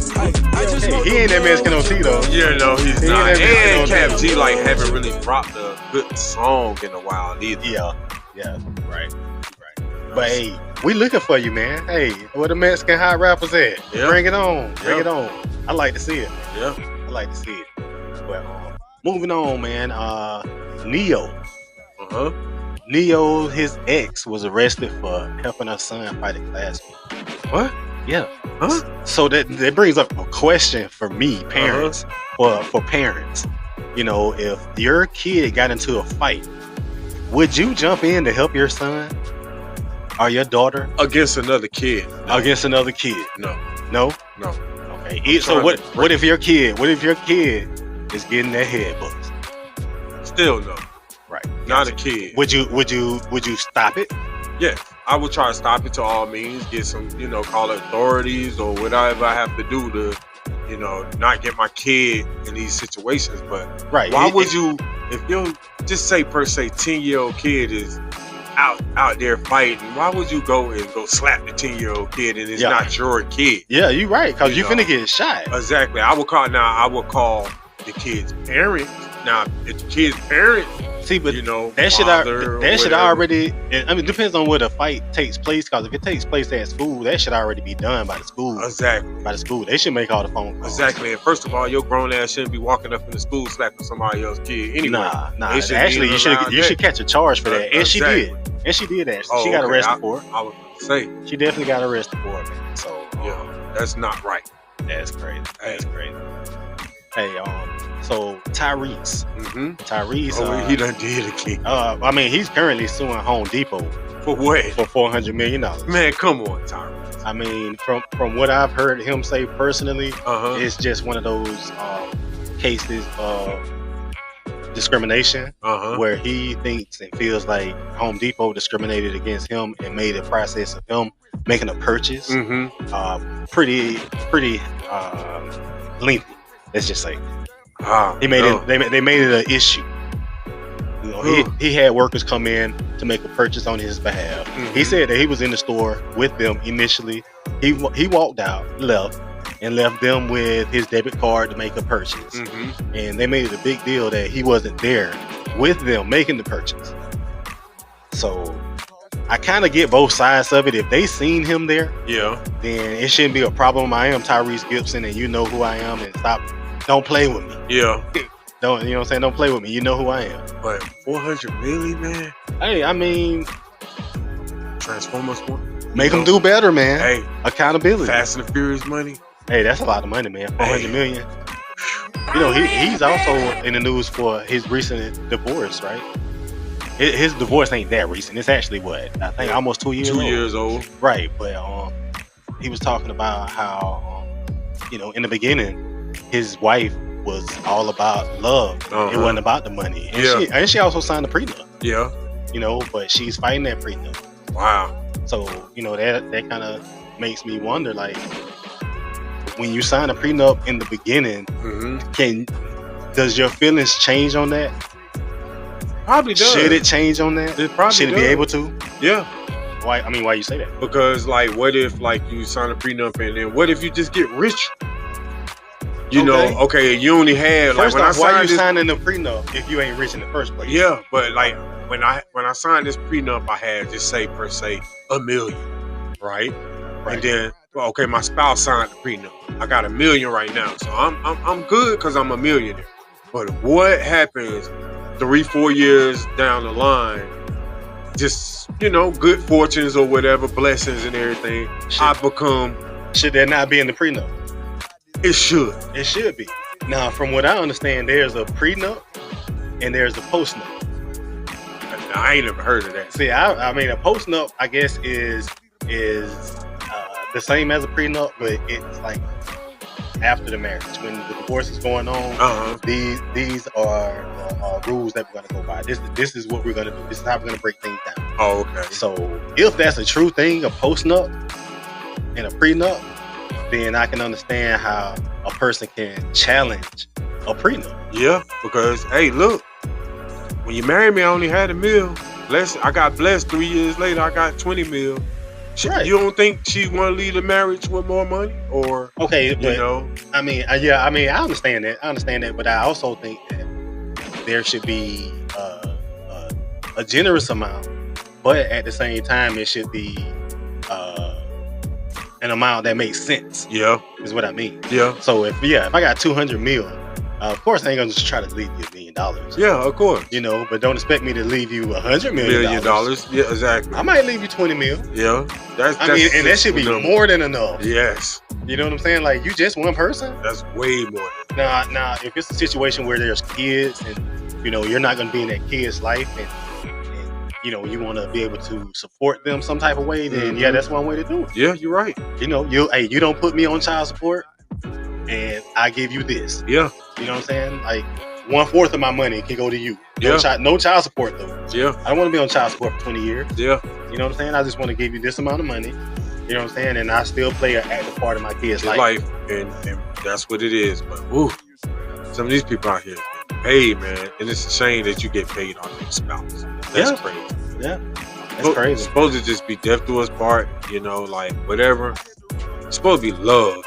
He ain't that Mexican OT though. Yeah, no, he's He not. ain't that And Mexican Cap G like haven't really dropped a good song in a while either. Yeah, right. But hey, we looking for you, man. Hey, where the Mexican hot rappers at? Yeah. Bring it on. Bring Yeah. it on. I like to see it. Yeah. I like to see it. But moving on, man. Neo. Uh-huh. Neo, his ex, was arrested for helping her son fight a classmate. What? Yeah. Huh? So that brings up a question for me, parents, for parents. You know, if your kid got into a fight, would you jump in to help your son or your daughter Against another kid. against another kid? No. No. No. Okay. So trying what if your kid is getting their head bust? Still no. Right. Not a kid. Would you stop it? Yeah. I would try to stop it to all means, get some, you know, call authorities or whatever I have to do to, you know, not get my kid in these situations. But Right. why would you, if you just say per se 10-year-old kid is out there fighting, why would you go slap the 10-year-old kid and it's Yeah. not your kid? Yeah, you're right, because You you know. finna get shot. Exactly. I would call the kid's parent. Now, if the kid's parent, See, but you know, that should father or whatever. already. I mean, it depends on where the fight takes place. Because if it takes place at school, that should already be done by the school. Exactly. By the school, they should make all the phone calls. Exactly. And first of all, your grown ass shouldn't be walking up in the school slapping somebody else's kid. Anyway, Nah. They shouldn't Actually, be you should allowed you should catch a charge for that, and she did. Exactly. And she did actually. Oh, She got okay. arrested for it. I was gonna say, She definitely got arrested for it, man. So yeah, that's not right. that's crazy. That's crazy. Hey, so Tyrese. Mm-hmm. Tyrese. Oh, he done did it again. I mean, he's currently suing Home Depot For what? for $400 million. Man, come on, Tyrese. I mean, from what I've heard him say personally, Uh-huh. it's just one of those cases of discrimination Uh-huh. where he thinks and feels like Home Depot discriminated against him and made a process of him making a purchase Mm-hmm. pretty lengthy. Let's just say he made no. it. They made it an issue. You know, he had workers come in to make a purchase on his behalf. Mhm. He said that he was in the store with them initially. He walked out, left them with his debit card to make a purchase. Mm-hmm. And they made it a big deal that he wasn't there with them making the purchase. So I kind of get both sides of it. If they seen him there, Yeah. then it shouldn't be a problem. I am Tyrese Gibson, and you know who I am. And don't play with me. Yeah. Don't, you know what I'm saying? Don't play with me. You know who I am. But 400 million, man. Hey, I mean, Transformers one. make them do better, man. Hey, Accountability. Fast and the Furious money. Hey, that's a lot of money, man. 400 million. You know, he's also in the news for his recent divorce, right? His divorce ain't that recent. It's actually what, I think almost 2 years 2 old. years old. Right, but he was talking about how you know, in the beginning, his wife was all about love. It wasn't about the money. And she also signed a prenup. Yeah. You know, but she's fighting that prenup. Wow. So, you know, that kind of makes me wonder, like, when you sign a prenup in the beginning, Mm-hmm. does your feelings change on that? Probably does. Should it change on that? It probably Should it be does. able to? Yeah. Why? I mean, why you say that? Because, like, what if, like, you sign a prenup and then what if you just get rich? You know, okay, you only had, like, First when off, I why signed you this, signing the prenup if you ain't rich in the first place? yeah, but, like, when I signed this prenup, I had, just say, per se, $1 million, right? And then, well, okay, my spouse signed the prenup. I got $1 million right now, so I'm good because I'm a millionaire. But what happens 3-4 years down the line? Just, good fortunes or whatever, blessings and everything. I become. Should that not be in the prenup? It should. It should be. Now, from what I understand, there's a prenup and there's a postnup. I ain't never heard of that. See, I mean, a postnup, I guess, is the same as a prenup, but it's like after the marriage, when the divorce is going on. These are rules that we're gonna go by. This is what we're gonna do. This is how we're gonna break things down. Oh, okay. So if that's a true thing, a postnup and a prenup, then I can understand how a person can challenge a prenup. Yeah, because hey, look, when you married me, I only had $1 million. I got blessed 3 years later. I got $20 million. Right. You don't think she want to leave the marriage with more money, or okay? But, I mean, I understand that. But I also think that there should be a generous amount, but at the same time, it should be an amount that makes sense. Yeah, is what I mean. Yeah. So if I got $200 million, of course I ain't gonna just try to leave you $1 million. Yeah, of course. But don't expect me to leave you $100 million. Yeah, exactly. I might leave you $20 million. Yeah, and that should be more than enough. Yes. You know what I'm saying? Like, you just one person. That's way more. Now, if it's a situation where there's kids and you're not gonna be in that kid's life and you want to be able to support them some type of way, then yeah, that's one way to do it. Yeah, you're right. You don't put me on child support, and I give you this. Yeah. You know what I'm saying? Like 1/4 of my money can go to you. No child support though. Yeah. I don't want to be on child support for 20 years. Yeah. You know what I'm saying? I just want to give you this amount of money. You know what I'm saying? And I still play an active part of my kid's life. And that's what it is. But some of these people out here get paid, man, and it's a shame that you get paid on your spouse. That's crazy. Yeah. That's crazy. It's supposed to just be death to us part, like whatever. It's supposed to be love,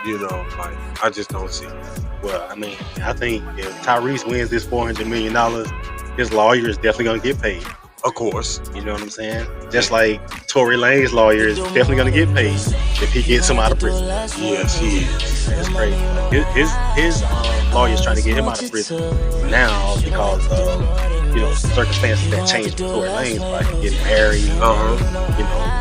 like I just don't see it. Well, I mean, I think if Tyrese wins this $400 million, his lawyer is definitely going to get paid. Of course. You know what I'm saying? Just like Tory Lanez's lawyer is definitely going to get paid if he gets him out of prison. Yes, he is. That's crazy. His lawyer's trying to get him out of prison now because of circumstances that changed for Tory Lanez, like getting married,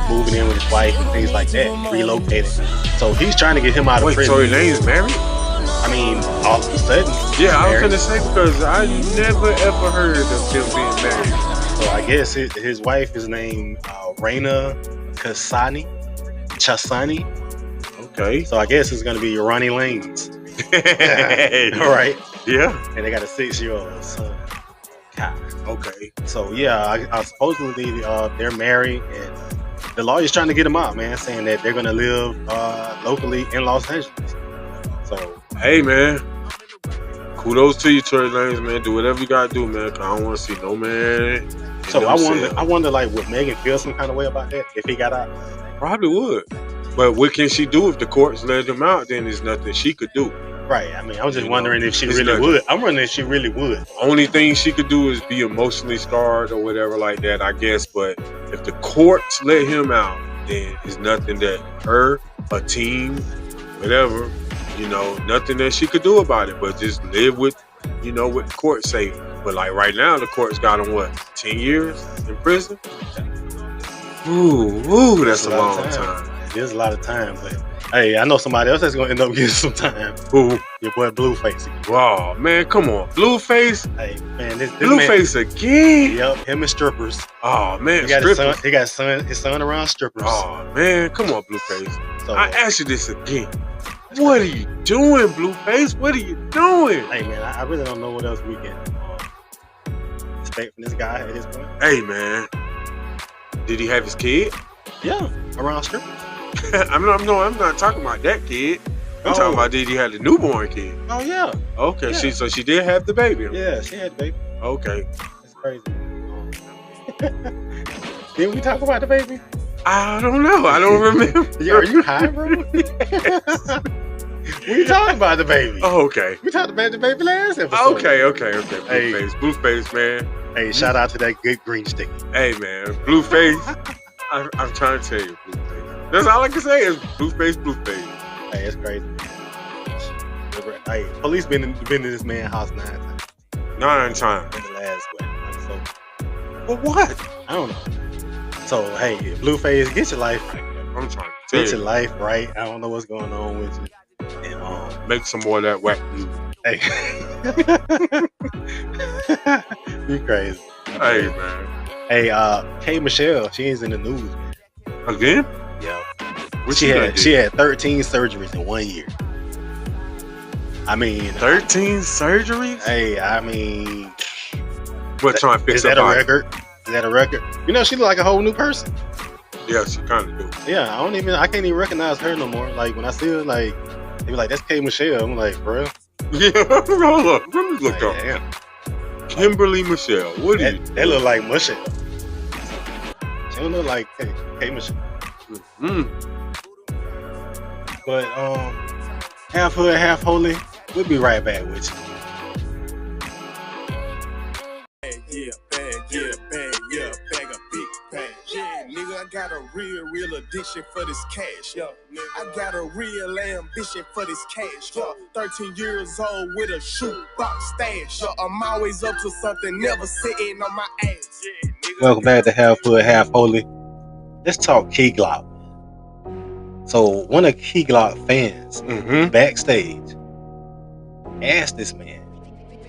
moving in with his wife and things like that, relocating. So he's trying to get him out of prison. Tory Lanez married? I mean, all of a sudden. Yeah, I was gonna say, because I never ever heard of him being married. So I guess his wife is named Raina Chasani. Okay. So I guess it's gonna be Ronnie Lane's. All right. Yeah. And they got a 6-year-old son. God. Okay. So yeah, I supposedly they're married, and the lawyer's trying to get them out, man, saying that they're gonna live locally in Los Angeles. So hey, man, kudos to you, Tory Lanez, man. Do whatever you gotta do, man. 'Cause I don't want to see no man. So I wonder, like, would Megan feel some kind of way about that if he got out? Probably would. But what can she do if the courts let him out? Then there's nothing she could do. Right. I mean, I was just wondering if she really would. I'm wondering if she really would. Only thing she could do is be emotionally scarred or whatever like that, I guess. But if the courts let him out, then there's nothing that her, a team, whatever, nothing that she could do about it. But just live with, what the courts say. But like right now, the courts got him 10 years in prison? Ooh, that's a long time. It is a lot of time, but hey, I know somebody else that's gonna end up getting some time. Who? Your boy Blueface. Wow, man, come on, Blueface. Hey, man, this Blueface man, again. Yep, him and strippers. Oh man, he got strippers. He got his son around strippers. Oh man, come on, Blueface. So, I ask you this again. What are you doing, Blueface? What are you doing? Hey man, I really don't know what else we can expect from this guy at this point. Hey man, did he have his kid? Yeah, around strippers. I'm not talking about that kid. I'm talking about did he have the newborn kid? Oh yeah. Okay, yeah. She did have the baby. Yeah, she had the baby. Okay. That's crazy. Didn't we talk about the baby? I don't know. I don't remember. Yeah, are you high, bro? We talked about the baby. Oh, okay. We talked about the baby last episode. Okay. Blueface, man. Hey, shout out to that good green stick. Hey, man, Blueface. I'm trying to tell you, Blueface. That's all I can say is Blueface. Hey, it's crazy. Hey, police been in this man's house 9 times. 9 times. in the last wedding. So For what? I don't know. So hey, Blueface, get your life right. I'm trying to Get tell your you. life right. I don't know what's going on with you. And Make some more of that whack music. hey, you crazy. Hey, man. Hey, K Michelle, she is in the news, man. Again? Yeah. What She done had 13 surgeries in 1 year. I mean, 13 surgeries? hey, I mean, What, trying to fix is that her a body? record? Is that a record? You know, she look like a whole new person. Yeah, she kind of do. Yeah, I can't even recognize her no more. Like when I see her, like they be like, "That's K Michelle." I'm like, bro. Yeah, hold up. Let me look Like, up. damn. Kimberly Michelle. What are you? That look like Michelle. She don't look like K Michelle. Mm. But half hood, half holy. We'll be right back with you. Bag of big bag. Yeah, nigga, I got a real addiction for this cash. Yeah, I got a real ambition for this cash. Yeah, 13 years old with a shoebox stash. Yeah, I'm always up to something, never sitting on my ass. Yeah, nigga. Welcome back to Half Hood, Half Holy. Let's talk Key Glock. So one of Key Glock fans backstage asked this man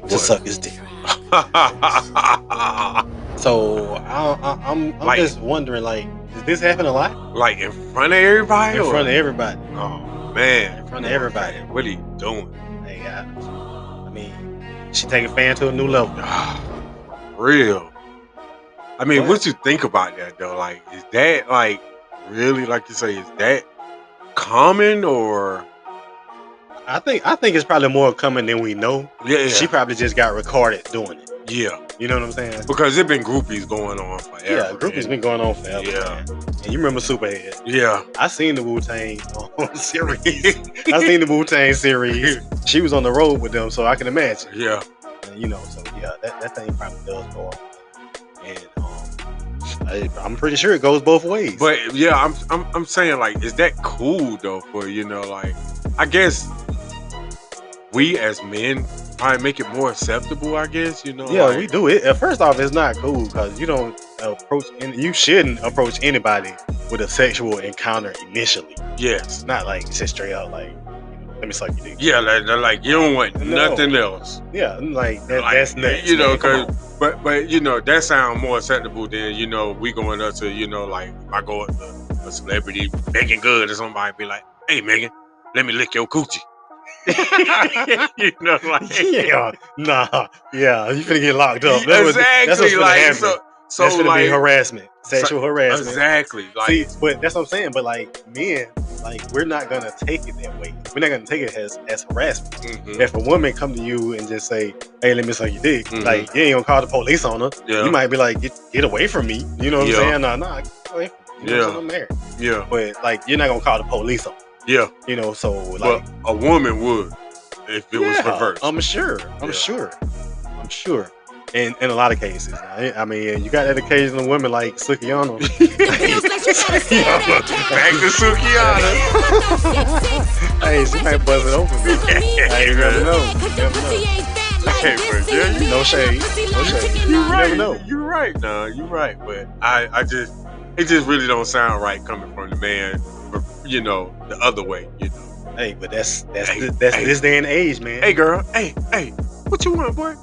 to suck his dick. So I'm Like- just wondering, like, does this happen a lot? Like in front of everybody? In or- front of everybody. Oh, man. In front of everybody. What are you doing? Hey, I mean, she take a fan to a new level. Real. I mean, What? what you think about that, though? Like, is that, like, really, like you say, is that common or... I think it's probably more common than we know. Yeah. She probably just got recorded doing it. Yeah. You know what I'm saying? Because there been groupies going on forever. Yeah, groupies been going on forever. Yeah. Man. And you remember Superhead? Yeah. I seen the Wu-Tang series. I seen the Wu-Tang series. She was on the road with them, so I can imagine. Yeah. And, you know, so yeah, that thing probably does go on. And I'm pretty sure it goes both ways. But yeah, I'm saying, like, is that cool though? For, you know, like, I guess we as men probably make it more acceptable. I guess, you know. yeah, like, we do it. First off, it's not cool because you don't approach, and you shouldn't approach anybody with a sexual encounter initially. Yes. It's not like sit straight out like, let me suck your dick. Yeah, like you don't want No. nothing else. Yeah, like that. Like, That's nuts. you know, man. Come cause on. but you know that sounds more acceptable than, you know, we going up to, you know, like if I go up to a celebrity, Megan Good or somebody, be like, "Hey Megan, let me lick your coochie." You know, like Yeah, nah, yeah, you finna get locked up. That's exactly. what's finna Like happen. so That's gonna like be harassment, sexual harassment. exactly. Like See, but that's what I'm saying. But like men, like we're not gonna take it that way. We're not gonna take it as harassment. mhm, If a woman come to you and just say, "Hey, let me suck your dick," Mhm. like you ain't gonna call the police on her. yeah, You might be like, "Get away from me." You know what Yeah. I'm saying? Nah, get away from me. You know what I'm saying? I'm married. yeah, But like, you're not gonna call the police on her. yeah. You know, so like, But a woman would if it was yeah, reversed. I'm sure. I'm sure. In a lot of cases, I mean, you got that occasional women like Sukiyama. Back to Sukiyama. Hey, she might buzz it open. Man. Hey, you never know. You never know. Hey, bro, yeah, No shade. No shade. You You right. never know. You're right. Nah, you're right. But it just really don't sound right coming from the man. You know, the other way. You know. Hey, but that's Hey, this day and age, man. Hey, girl. Hey, what you want, boy?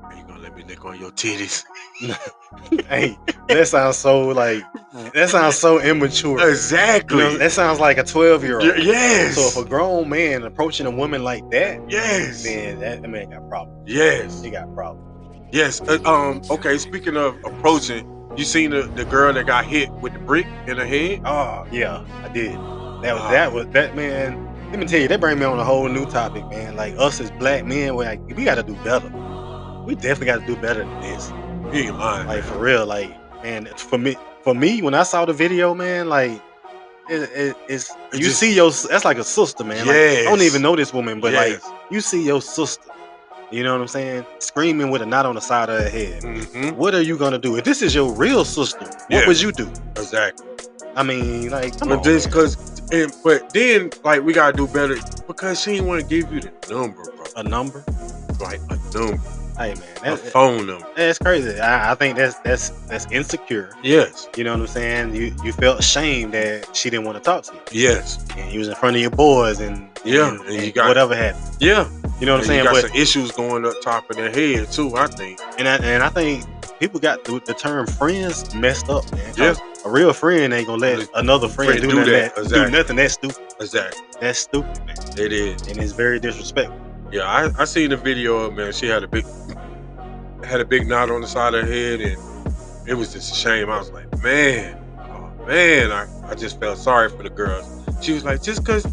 Are you gonna let me lick on your titties? Hey, that sounds so immature. Exactly. You know, that sounds like a 12-year-old. Yes. So if a grown man approaching a woman like that, yes. then that man got problems. Yes. He got problems. Yes. Okay. Speaking of approaching, you seen the girl that got hit with the brick in her head? Oh yeah, I did. That man. Let me tell you, that bring me on a whole new topic, man. Like us as black men, we got to do better. We definitely got to do better than this. You ain't lying. Like for real, like man, for me, when I saw the video, man, like it's you just- see that's like a sister, man. Like, Yes. I don't even know this woman, but Yes. like you see your sister, you know what I'm saying, screaming with a knot on the side of her head. Mm-hmm. What are you gonna do if this is your real sister? What Yeah. would you do? Exactly. I mean, like, come But on, this, man. but then, like, we gotta do better because she didn't want to give you the number, bro. A number. Like a number. Hey man, a phone number. that's crazy. I think that's insecure. Yes, You know what I'm saying? You felt ashamed that she didn't want to talk to you, yes, and you was in front of your boys, and and you got whatever happened. Yeah, You know what I'm and saying? you got But some issues going up top of their head too. I think. and I think people got the term friends messed up, man. Yeah. A real friend ain't gonna let another friend do nothing that Exactly. do nothing that's stupid. Exactly. That's stupid, man. It is. And it's very disrespectful. Yeah, I seen the video of, man. She had a big knot on the side of her head, and it was just a shame. I was like, man, oh man, I just felt sorry for the girls. She was like, just cause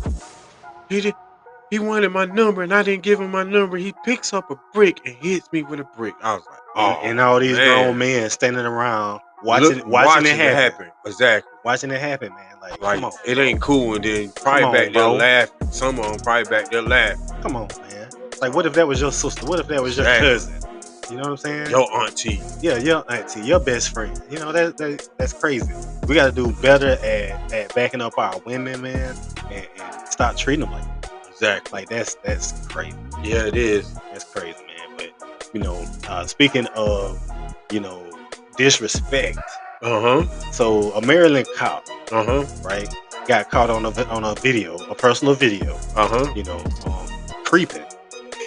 he wanted my number and I didn't give him my number, he picks up a brick and hits me with a brick. I was like, oh, And all these man. grown men standing around Watching it happen. Exactly. Watching it happen, man. Like come on, it ain't cool. And then probably Come on, back there bro. laughing. Some of them probably back there laughing. come on, man. Like what if that was your sister? What if that was your Exactly. cousin? You know what I'm saying? Your auntie. Yeah, your auntie, your best friend. You know that's crazy. We got to do better at backing up our women, man, and stop treating them like that. Exactly. Like that's crazy. Yeah, it is. That's crazy, man. But speaking of disrespect. So a Maryland cop, right, got caught on a video, a personal video. Creeping.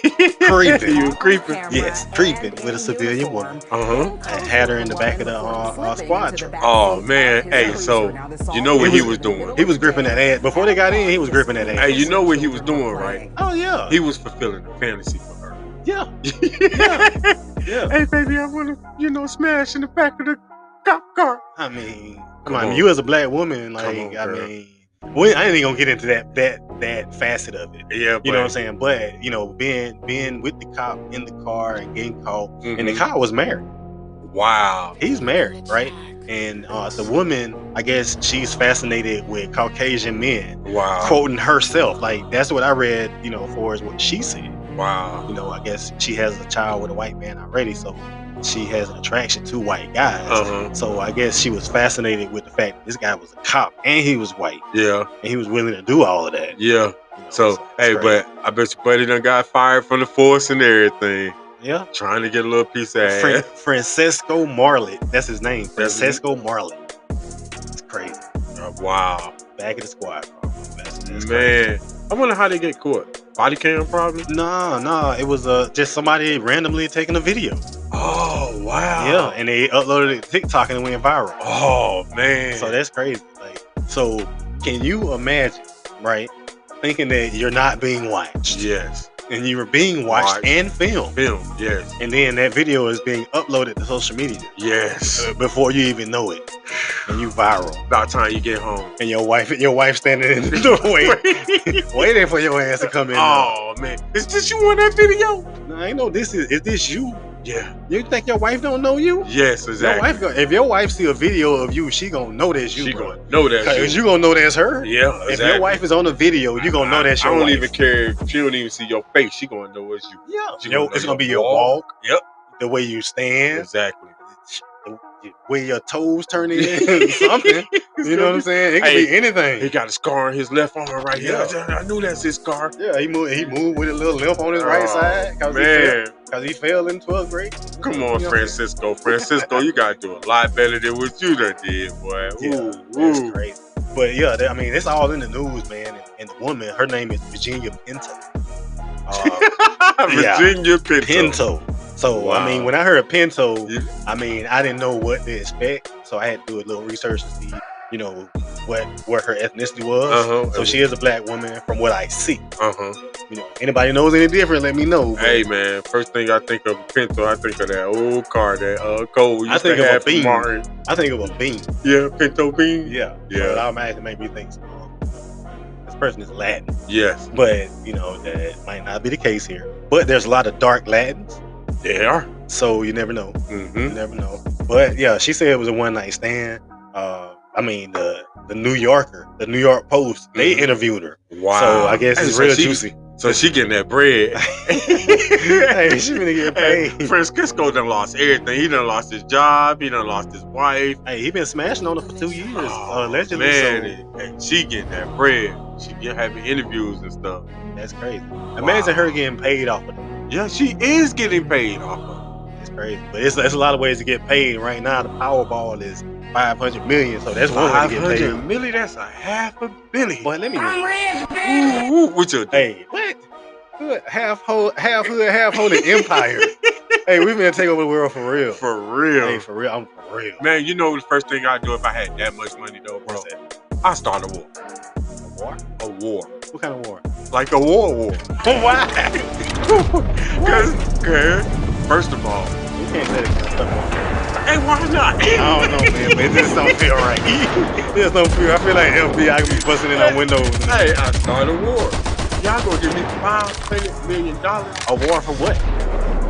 You creeping? Yes, creeping with a civilian woman. And had her in the back of the squad truck. Oh man, hey, so you know what he was doing? He was gripping that ass before they got in. He was gripping that ass. Hey, you know what he was doing, right? Oh yeah. He was fulfilling a fantasy for her. Yeah. Yeah. Hey baby, I want to, smash in the back of the cop car. I mean, Come on. you as a black woman, like, Come on, I girl. mean, I ain't even gonna get into that facet of it. Yeah, You know what I'm saying? But being with the cop in the car and getting caught, and the cop was married. Wow. He's married, right? And the woman, I guess she's fascinated with Caucasian men. Wow. Quoting herself, like that's what I read. For as what she said. Wow. I guess she has a child with a white man already, so she has an attraction to white guys. So I guess she was fascinated with the fact that this guy was a cop and he was white. Yeah. And he was willing to do all of that. Yeah. So it's hey, crazy. but I bet your buddy done got fired from the force and everything. Yeah. Trying to get a little piece of ass. Francesco Marlet. That's his name. That's Francesco Marlet. It's crazy. Wow. Back of the squad, bro. That's Man. crazy. I wonder how they get caught. Body cam probably? No. It was just somebody randomly taking a video. Oh wow. Yeah. And they uploaded it to TikTok and it went viral. Oh man. So that's crazy. So can you imagine, right? Thinking that you're not being watched. Yes. And you were being watched and filmed. Yes. And then that video is being uploaded to social media. Yes. Before you even know it. And you viral. About time you get home. And your wife standing in the doorway waiting for your ass to come in. Oh man. Is this you on that video? No, I know is this you? Yeah. You think your wife don't know you? Yes, exactly. If your wife see a video of you, she gonna know that's you. She bro. gonna know that's Cause you. you gonna know that's her. Yeah, exactly. If your wife is on a video, you gonna know that's your I don't wife. even care if she don't even see your face. She gonna know it's you. Yeah. It's gonna be your walk. Yep. The way you stand. Exactly. The way your toes turn in. Something. You know what I'm saying? It could be anything. He got a scar on his left arm right here. I knew that's his scar. Yeah, he moved with a little limp on his right side. Because he fell in 12th grade. Come on, Francisco. Francisco, you gotta do a lot better than what you done did, boy. That's crazy. But yeah, it's all in the news, man. And the woman, her name is Virginia Pinto. Virginia Pinto. So, wow. when I heard Pinto, I didn't know what to expect. So I had to do a little research to see, what her ethnicity was. So she is a black woman from what I see. Anybody knows any different, let me know. Hey man, first thing I think of Pinto, I think of that old car that Cole used to have from Martin. I think of a bean. Yeah, Pinto bean. Yeah. So it automatically made me think this person is Latin. Yes. But, that might not be the case here. But there's a lot of dark Latins. They are. So you never know. You never know. But yeah, she said it was a one night stand. The New Yorker, the New York Post, they interviewed her. Wow. So I guess it's real juicy. So she getting that bread. Hey, she finna get paid. Francisco done lost everything. He done lost his job. He done lost his wife. Hey, he been smashing on her for 2 years. Allegedly. Man, and she getting that bread. She get having interviews and stuff. That's crazy. Imagine her getting paid off of that. Yeah, she is getting paid off of it. It's crazy, but it's a lot of ways to get paid. Right now, the Powerball is 500 million, so that's one way to get 500 paid. million. That's a $500 million. Boy, let me. Ooh, what you do? Hey, what? Good. Half hood, half holy empire. Hey, we finna take over the world for real. For real. Hey, for real. I'm for real. Man, you know the first thing I'd do if I had that much money though, bro? What's that? I'd start a war. A war? A war. What kind of war? Like a war. Why? Cause, first of all, You can't let it stuff on. hey, why not? I don't know, man, but it just don't feel right. It just don't feel. I feel like FBI could be busting in on windows. Hey, I start a war. Y'all gonna give me $500 million? A war for what?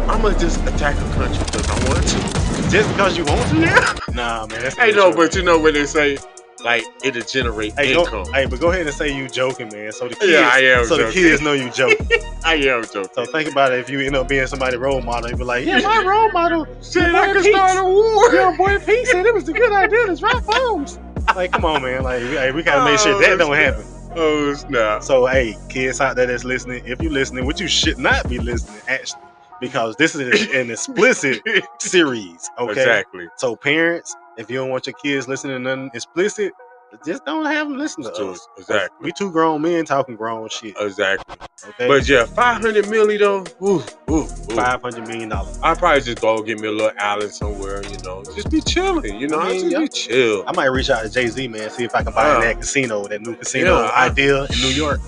I'ma just attack a country because I want to. Just because you want to now? Nah, man. That's Hey, not no, true, but you know when they say, like, it'll generate income. But go ahead and say you joking, man. So the kids, Yeah, I am so joking. the kids know you joking. I am joking. So think about it. If you end up being somebody's role model, you be like, yeah, my role model Said I could start a war. Young boy Pete said it was a good idea to drop bombs. Like, come on, man. Like, we gotta make sure that don't happen. Oh, snap. So, hey, kids out there that's listening, if you're listening, which you should not be listening, actually, because this is an explicit series, okay? Exactly. So, parents, if you don't want your kids listening to nothing explicit, just don't have them listen to us. Exactly. We two grown men talking grown shit. Exactly. Okay? But yeah, 500 million though. Ooh. $500 million. I'd probably just go get me a little island somewhere, you know. Just be chilling, you know. I mean, just be chill. I might reach out to Jay-Z, man, see if I can buy that casino, that new casino idea in New York.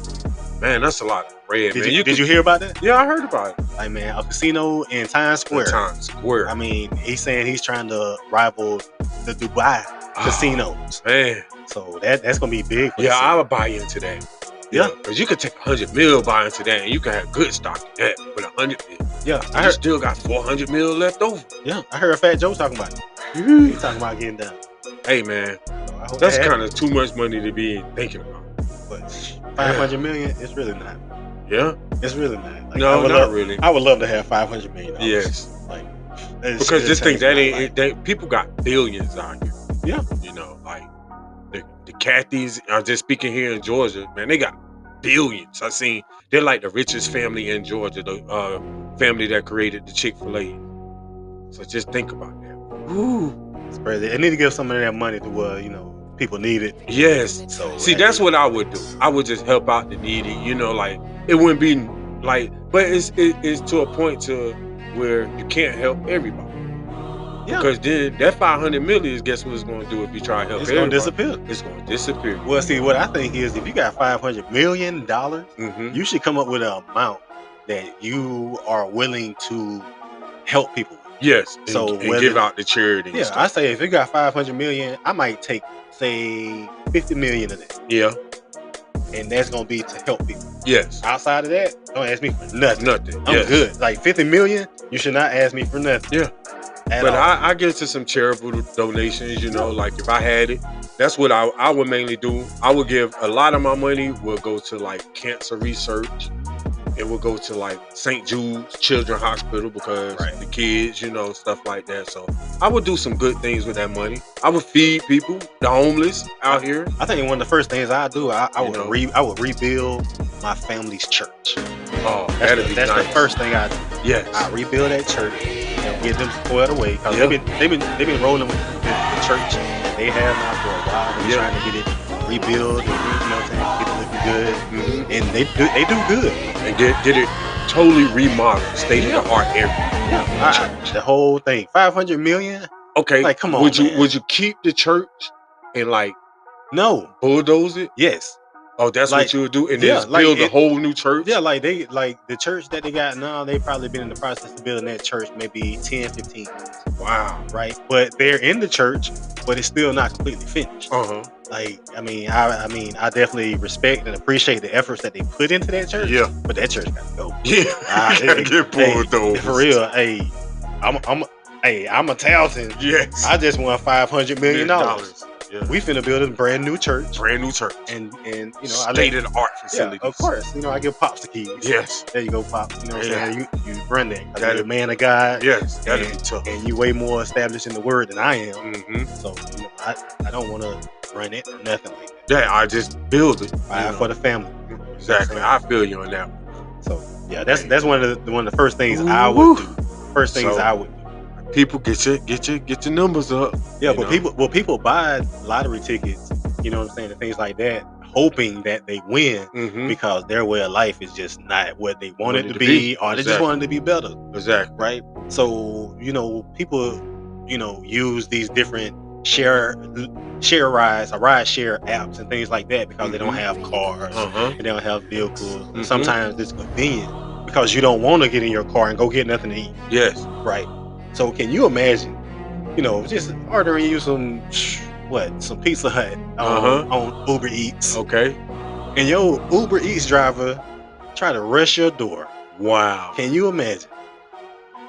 Man, that's a lot of bread, man. Did you hear about that? Yeah, I heard about it. Like, man, a casino in Times Square. Times Square. I mean, he's saying he's trying to rival the Dubai casinos. Man. So that's gonna be big. For Yeah, I would buy into that. Yeah, because you could take 100 mil buy into that, and you can have good stock in that with 100 mil. Yeah, I heard still got 400 mil left over. Yeah, I heard Fat Joe talking about it. He's talking about getting done. Hey, man, So that's kind of too much money to be thinking about. But 500 million, it's really not. Yeah, it's really not. Like, no, not really. I would love to have $500 million. Yes, like because this thing that people got billions out here. Yeah, you know, like the Cathys are just speaking here in Georgia, man. They got billions. I seen they're like the richest family in Georgia, the family that created the Chick-fil-A. So just think about that. Ooh, it's crazy. They need to give some of that money to you know, people need it. Yes. So see, that's what I would do. I would just help out the needy. You know, like it wouldn't be like, but it's to a point to where you can't help everybody. Yeah. Because then that 500 million, guess what it's going to do if you try to help everybody? It's going to disappear. It's going to disappear. Well, see, what I think is if you got $500 million, you should come up with an amount that you are willing to help people with. Yes. So and give out to charity. Yeah, I say if you got 500 million, I might take, say, 50 million of that. Yeah. And that's going to be to help people. Yes. Outside of that, don't ask me for nothing. I'm Yes. good. Like 50 million, you should not ask me for nothing. Yeah. But I get to some charitable donations, you know, like if I had it, that's what I would mainly do. I would give a lot of my money will go to like cancer research. It will go to like St. Jude's Children's Hospital because the kids, you know, stuff like that. So I would do some good things with that money. I would feed people, the homeless out here. I think one of the first things I do, I would rebuild my family's church. Oh, that's the first thing I do. Yes. I rebuild that church and get them squared away because they've been rolling with the church that they have now for a while. They're trying to get it rebuild, you know what I'm saying, get it looking good, and they do good. And get it totally remodeled, state of the art area. The whole thing, 500 million. Okay, like come on. Would you keep the church and like bulldoze it? Yes. Oh, that's what you would do, and then build a whole new church. Yeah, like the church that they got now, they probably been in the process of building that church maybe 10, 15 years. Wow. Right, but they're in the church, but it's still not completely finished. Like, I mean, I definitely respect and appreciate the efforts that they put into that church. Yeah. But that church gotta go. Yeah. Gotta get bulldozed. For real. Hey, I'm a Talton. Yes. I just won $500 million. Yeah. We finna build a brand new church. And you know, state of the art facilities. Yeah, of course. You know, I give Pops the keys. Yes. There you go, Pops. You know what I'm saying? You run that. You're a man of God. Yes. That'd be tough. And you way more established in the word than I am. So, you know, I don't want to run it or nothing like that. Yeah, I just build it. For the family. Exactly. I feel you on that one. So yeah, that's one of the first things I would do. I would do. people get your numbers up. Yeah, you but know? people buy lottery tickets, you know what I'm saying, and things like that, hoping that they win Mm-hmm. because their way of life is just not what they want it to be. be, or they just Exactly. want it to be better, Exactly. right? So, people, use these different share rides or ride share apps and things like that because they don't have cars and they don't have vehicles. And sometimes it's convenient because you don't want to get in your car and go get nothing to eat. Yes. Right. So can you imagine, just ordering you some Pizza Hut on Uber Eats, Okay. and your Uber Eats driver try to rush your door? Wow. Can you imagine?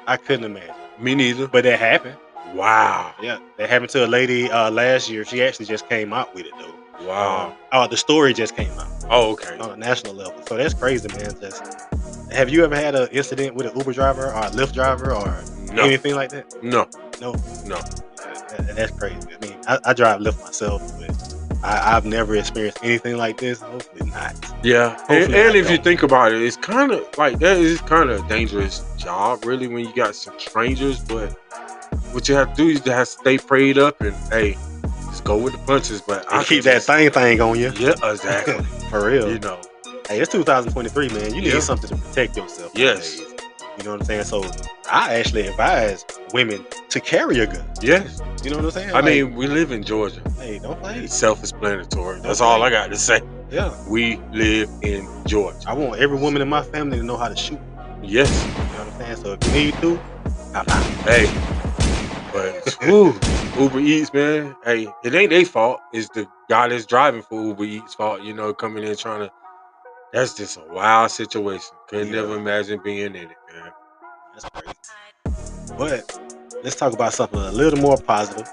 I couldn't imagine. Me neither. But that happened. Wow. Yeah, that happened to a lady last year. She actually just came out with it though. Wow. The story just came out. Oh, okay. On a national level. So that's crazy, man. Have you ever had an incident with an Uber driver or a Lyft driver or anything like that? No. No. That's crazy. I mean, I drive Lyft myself, but I've never experienced anything like this. Hopefully not. Yeah. Hopefully And I if you don't. think about it, it's kind of like that is kind of a dangerous job, really, when you got some strangers. But what you have to do is you have to stay prayed up and just go with the punches. But I keep that thing on you. Yeah, exactly. For real. Hey, it's 2023, man. You need something to protect yourself. Yes. Nowadays. You know what I'm saying? So I actually advise women to carry a gun. Yes. You know what I'm saying? I mean, we live in Georgia. Hey, don't play. It's self-explanatory. That's all I got to say. Yeah. We live in Georgia. I want every woman in my family to know how to shoot. Yes. You know what I'm saying? So if you need to, hey. But Uber Eats, man. Hey, it ain't their fault. It's the guy that's driving for Uber Eats fault, coming in trying to. That's just a wild situation. Could never imagine being in it, man. That's crazy. But let's talk about something a little more positive,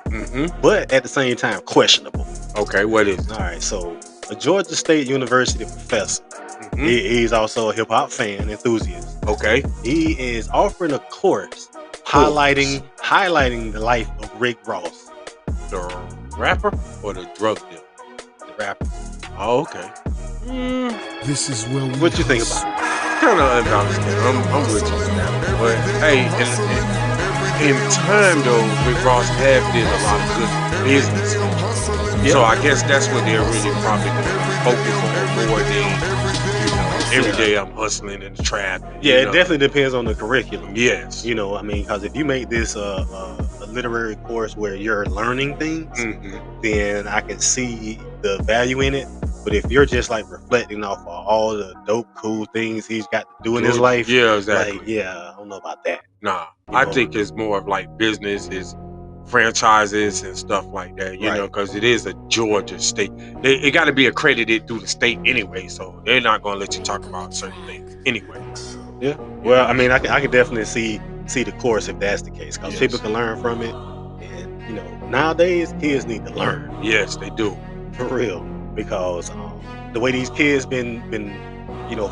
but at the same time questionable. Okay, what is it? All right, so a Georgia State University professor. He's also a hip hop fan, enthusiast. Okay. He is offering a course highlighting the life of Rick Ross. The rapper or the drug dealer? The rapper. Oh, okay. This is where we. What you think about it? Kind of understand. I'm with you on that. But hey, in time though, Rick Ross have did a lot of good business. So I guess that's what they're really probably going to focus on more than every day I'm hustling in the trap. Yeah, it definitely depends on the curriculum. Yes. I mean, because if you make this a literary course where you're learning things, then I can see the value in it. But if you're just like reflecting off of all the dope, cool things he's got to do in his life, yeah, exactly. I don't know about that. Nah, I think it's more of like business, is franchises and stuff like that, you know, because it is a Georgia state. It got to be accredited through the state anyway, so they're not going to let you talk about certain things anyway. Yeah. Well, I mean, I can definitely see the course if that's the case, because people can learn from it. And, nowadays, kids need to learn. Yes, they do. For real. Because the way these kids been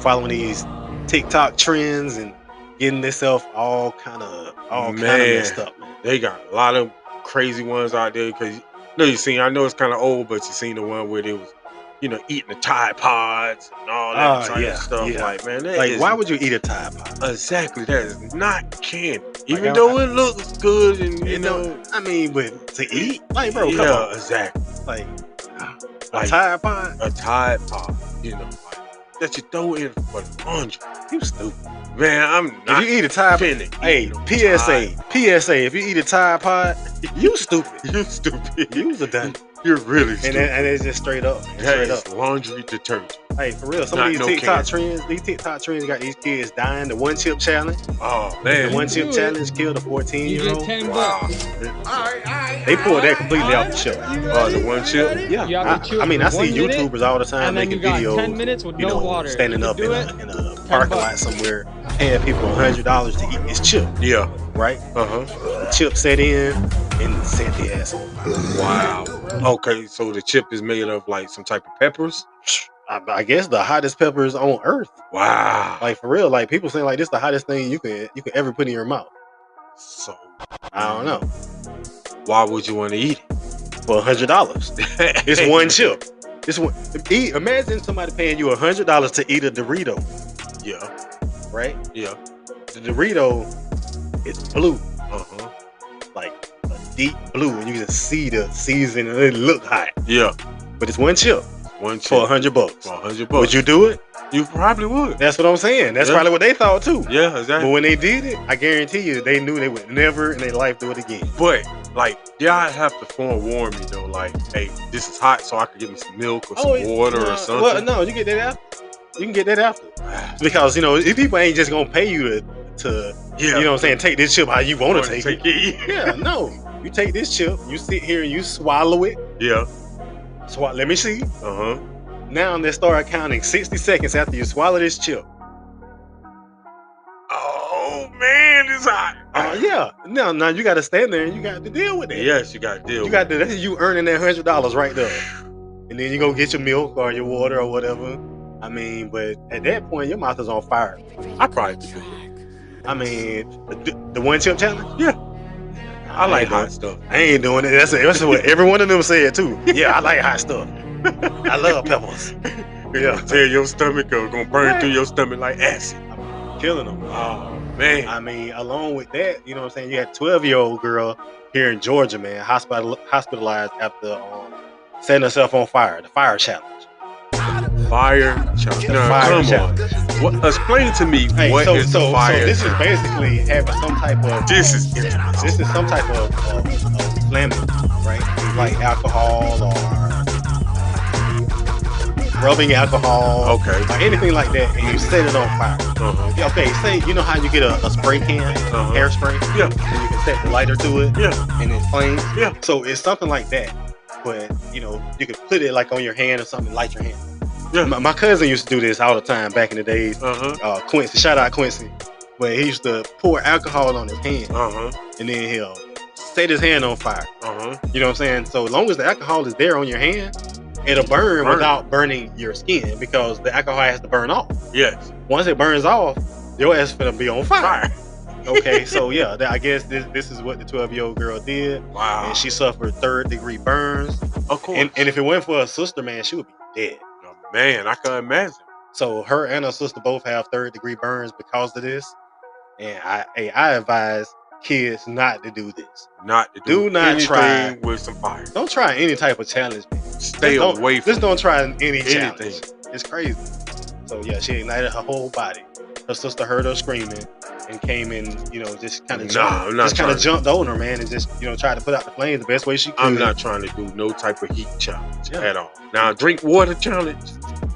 following these TikTok trends and getting themselves all kind of messed up, man. They got a lot of crazy ones out there, because I know it's kind of old, but you seen the one where they was eating the Tide Pods and all that type of stuff. Yeah. Like, man, why would you eat a Tide Pod? Exactly, that is not candy. Even though it looks good and I mean, but to eat, like, bro, come on. Exactly. Like a Tide Pod? A Tide Pod, that you throw in for laundry. You stupid. Man, I'm not. If you eat a Tide Pod, hey, PSA, if you eat a Tide Pod, you stupid. You stupid. You was a done. You're really stupid. And it's just straight up. That is laundry detergent. Hey, for real, some of these TikTok trends got these kids dying. The one chip challenge. Oh man, the one chip challenge killed a 14-year-old. Wow. They pulled that completely off the show. The one chip. Yeah. I mean, I see YouTubers all the time making videos. 10 minutes with no water. Standing up in a parking lot somewhere, paying people $100 to eat this chip. Yeah. Right. The chip set in and set the ass on fire. Wow. Okay, so the chip is made of like some type of peppers. I guess the hottest peppers on earth. Wow. Like, for real, like people saying like this is the hottest thing you can ever put in your mouth. So I don't know. Why would you want to eat it? For $100. It's one chip. It's one. Imagine somebody paying you $100 to eat a Dorito. Yeah. Right? Yeah. The Dorito is blue. deep blue, and you can see the season, and it look hot. Yeah. But it's one chip One chip. for $100. For $100. Would you do it? You probably would. That's what I'm saying. That's probably what they thought too. Yeah, exactly. But when they did it, I guarantee you, they knew they would never in their life do it again. But like, y'all have to forewarn me though. Like, hey, this is hot, so I can get me some milk or some water or something. Well, no, you get that after. You can get that after, because these people ain't just gonna pay you to you know what I'm saying, take this chip how you want to take it. Yeah, no, you take this chip, you sit here and you swallow it. Yeah. Let me see. Now they start counting 60 seconds after you swallow this chip. Oh man, it's hot. Yeah. Now you got to stand there and you got to deal with it. Yes, you got to deal. That's you earning that $100 right there, and then you go get your milk or your water or whatever. I mean, but at that point, your mouth is on fire. I probably do it. I mean, the one chip challenge. Yeah. I like hot stuff. I ain't doing it. That's what every one of them said too. Yeah, I like hot stuff. I love peppers. Yeah. Tear your stomach up, gonna burn through your stomach like acid. Killing them. Oh man. I mean, along with that, you know what I'm saying? You had a 12-year-old girl here in Georgia, man, hospitalized after setting herself on fire. The fire challenge. Fire challenge. Come on. What, explain to me what is the fire challenge? This is basically having some type of. This is some type of flammable, right? Like alcohol or rubbing alcohol. Okay. Or anything like that, and you set it on fire. Yeah, okay, say you know how you get a spray can, hairspray. Yeah. And you can set the lighter to it. Yeah. And it flames. Yeah. So it's something like that, but you could put it like on your hand or something, light your hand. Yeah. My cousin used to do this all the time back in the days. Quincy, shout out Quincy. But he used to pour alcohol on his hand, and then he'll set his hand on fire. You know what I'm saying? So as long as the alcohol is there on your hand, it'll burn without burning your skin, because the alcohol has to burn off. Yes. Once it burns off, your ass is gonna be on fire. Okay, so yeah, I guess this is what the 12-year-old girl did. Wow. And she suffered 3rd-degree burns. Of course. And if it went for her sister, man, she would be dead. Man, I can imagine. So her and her sister both have 3rd-degree burns because of this. And I advise kids not to do this. Not to do anything try with some fire. Don't try any type of challenge, man. Stay away from Just don't try any challenge. It's crazy. So yeah, she ignited her whole body. Her sister heard her screaming and came in, just kind of jumped on her, man, and just, tried to put out the flames the best way she could. I'm not trying to do no type of heat challenge at all. Now, drink water challenge,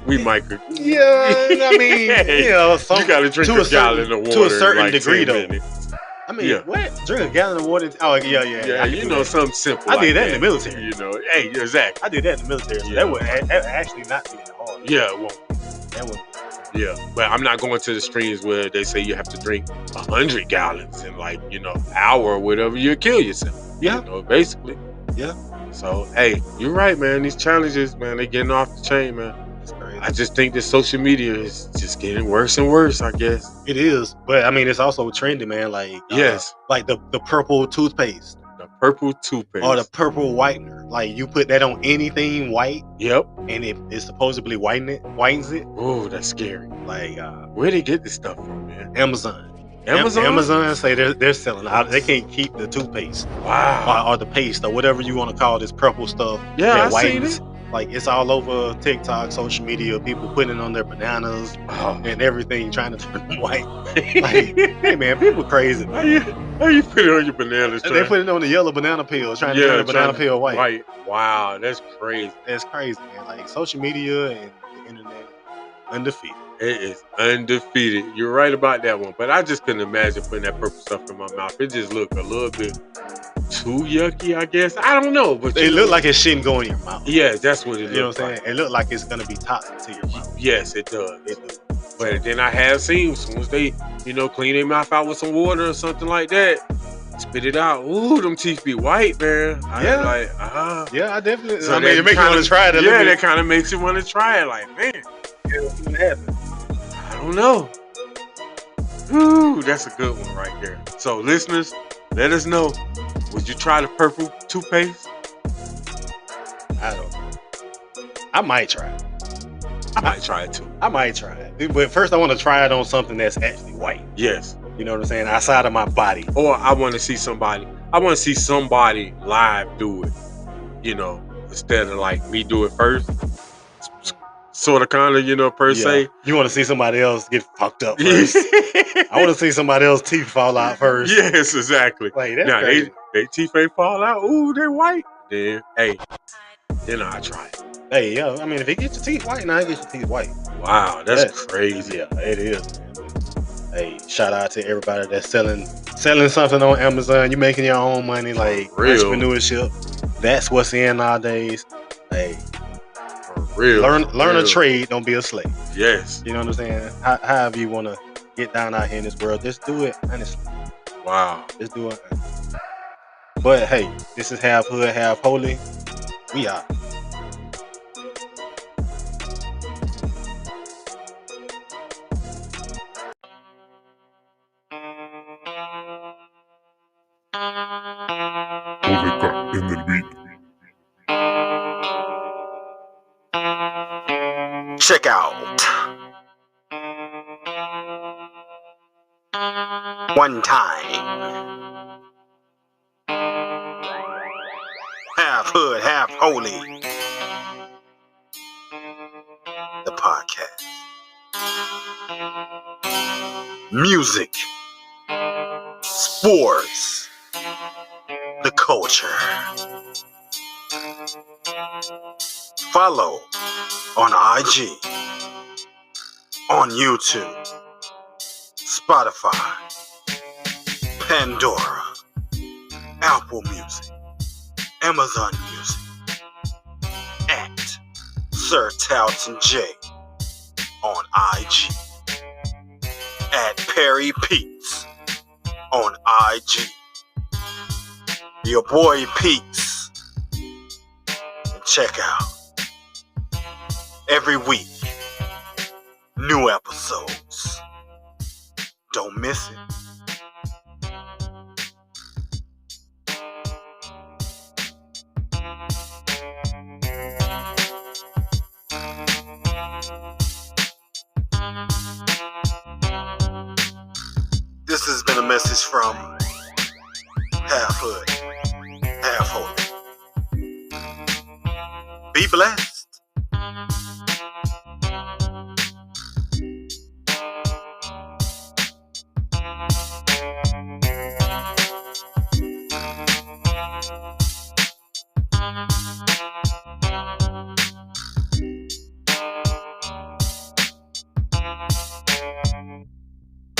we might. Yeah, I mean, you got to drink a gallon of water to a certain like degree, 10 though. minutes. I mean, what? Drink a gallon of water? Oh, yeah. Something simple. I did that in the military. Hey, exactly. I did that in the military. So that would actually not be that hard. Yeah, it won't. That would. Yeah, but I'm not going to the streams where they say you have to drink 100 gallons in an hour or whatever. You'll kill yourself. Yeah. Basically. Yeah. So, hey, you're right, man. These challenges, man, they're getting off the chain, man. I just think that social media is just getting worse and worse, I guess. It is. But, I mean, it's also trendy, man. Like, yes. Like the purple toothpaste. The purple toothpaste. Or the purple whitener. Like, you put that on anything white. Yep. And it supposedly whitens it. Oh, that's scary. Like, where they get this stuff from, man? Amazon. Amazon say they're selling out. They can't keep the toothpaste. Wow. Or the paste or whatever you want to call this purple stuff. Yeah, that whitens. Like, it's all over TikTok, social media, people putting it on their bananas and everything, trying to turn them white. Like, hey man, people crazy. How you put it on your bananas? They put it on the yellow banana peel, trying to turn the banana peel white. Wow, that's crazy. That's crazy, man. Like, social media and the internet, undefeated. It is undefeated. You're right about that one. But I just couldn't imagine putting that purple stuff in my mouth. It just looked a little bit too yucky, I guess. I don't know. But it looked like it shouldn't go in your mouth. Yeah, that's what it You know what I'm saying? It looked like it's going to be toxic to your mouth. Yes, it does. But then I have seen, as soon as they, clean their mouth out with some water or something like that, spit it out. Ooh, them teeth be white, man. Yeah, I definitely. So it makes you want to try it a little bit. Yeah, that kind of makes you want to try it. Like, man, what's going to happen? I don't know. Ooh, that's a good one right there. So, listeners, let us know. Would you try the purple toothpaste? I don't know. I might try it. I might try it too. I might try it. But first, I want to try it on something that's actually white. Yes. You know what I'm saying? Outside of my body. Or I want to see somebody I want to see somebody live do it, you know, instead of like me do it first. Sort of, kind of, per se. You want to see somebody else get fucked up first. I want to see somebody else's teeth fall out first. Yes, exactly. Like, that's now crazy. they teeth ain't fall out. Ooh, they white. Then hey, then I try it. Hey, yeah. I mean, if it gets your teeth white, now it gets your teeth white. Wow, that's crazy. Yeah, it is. Hey, shout out to everybody that's selling something on Amazon. You making your own money, like Real. entrepreneurship. That's what's in nowadays. Hey, For real. Learn a trade. Don't be a slave. Yes. You know what I'm saying? However you want to get down out here in this world, just do it honestly. Wow. Just do it. But hey, this is Half Hood, Half Holy. We out. Holy in the beat. Check out one time. Half Hood, Half Holy. The podcast. Music. Sports. The culture. Follow on IG. On YouTube. Spotify. Pandora. Apple Music. Amazon Music. At Sir Talton J on IG. At Perry Peets on IG. Your boy Peets. And check out every week new episodes. Don't miss it. This has been a message from Half Hood, Half Holy. Be blessed.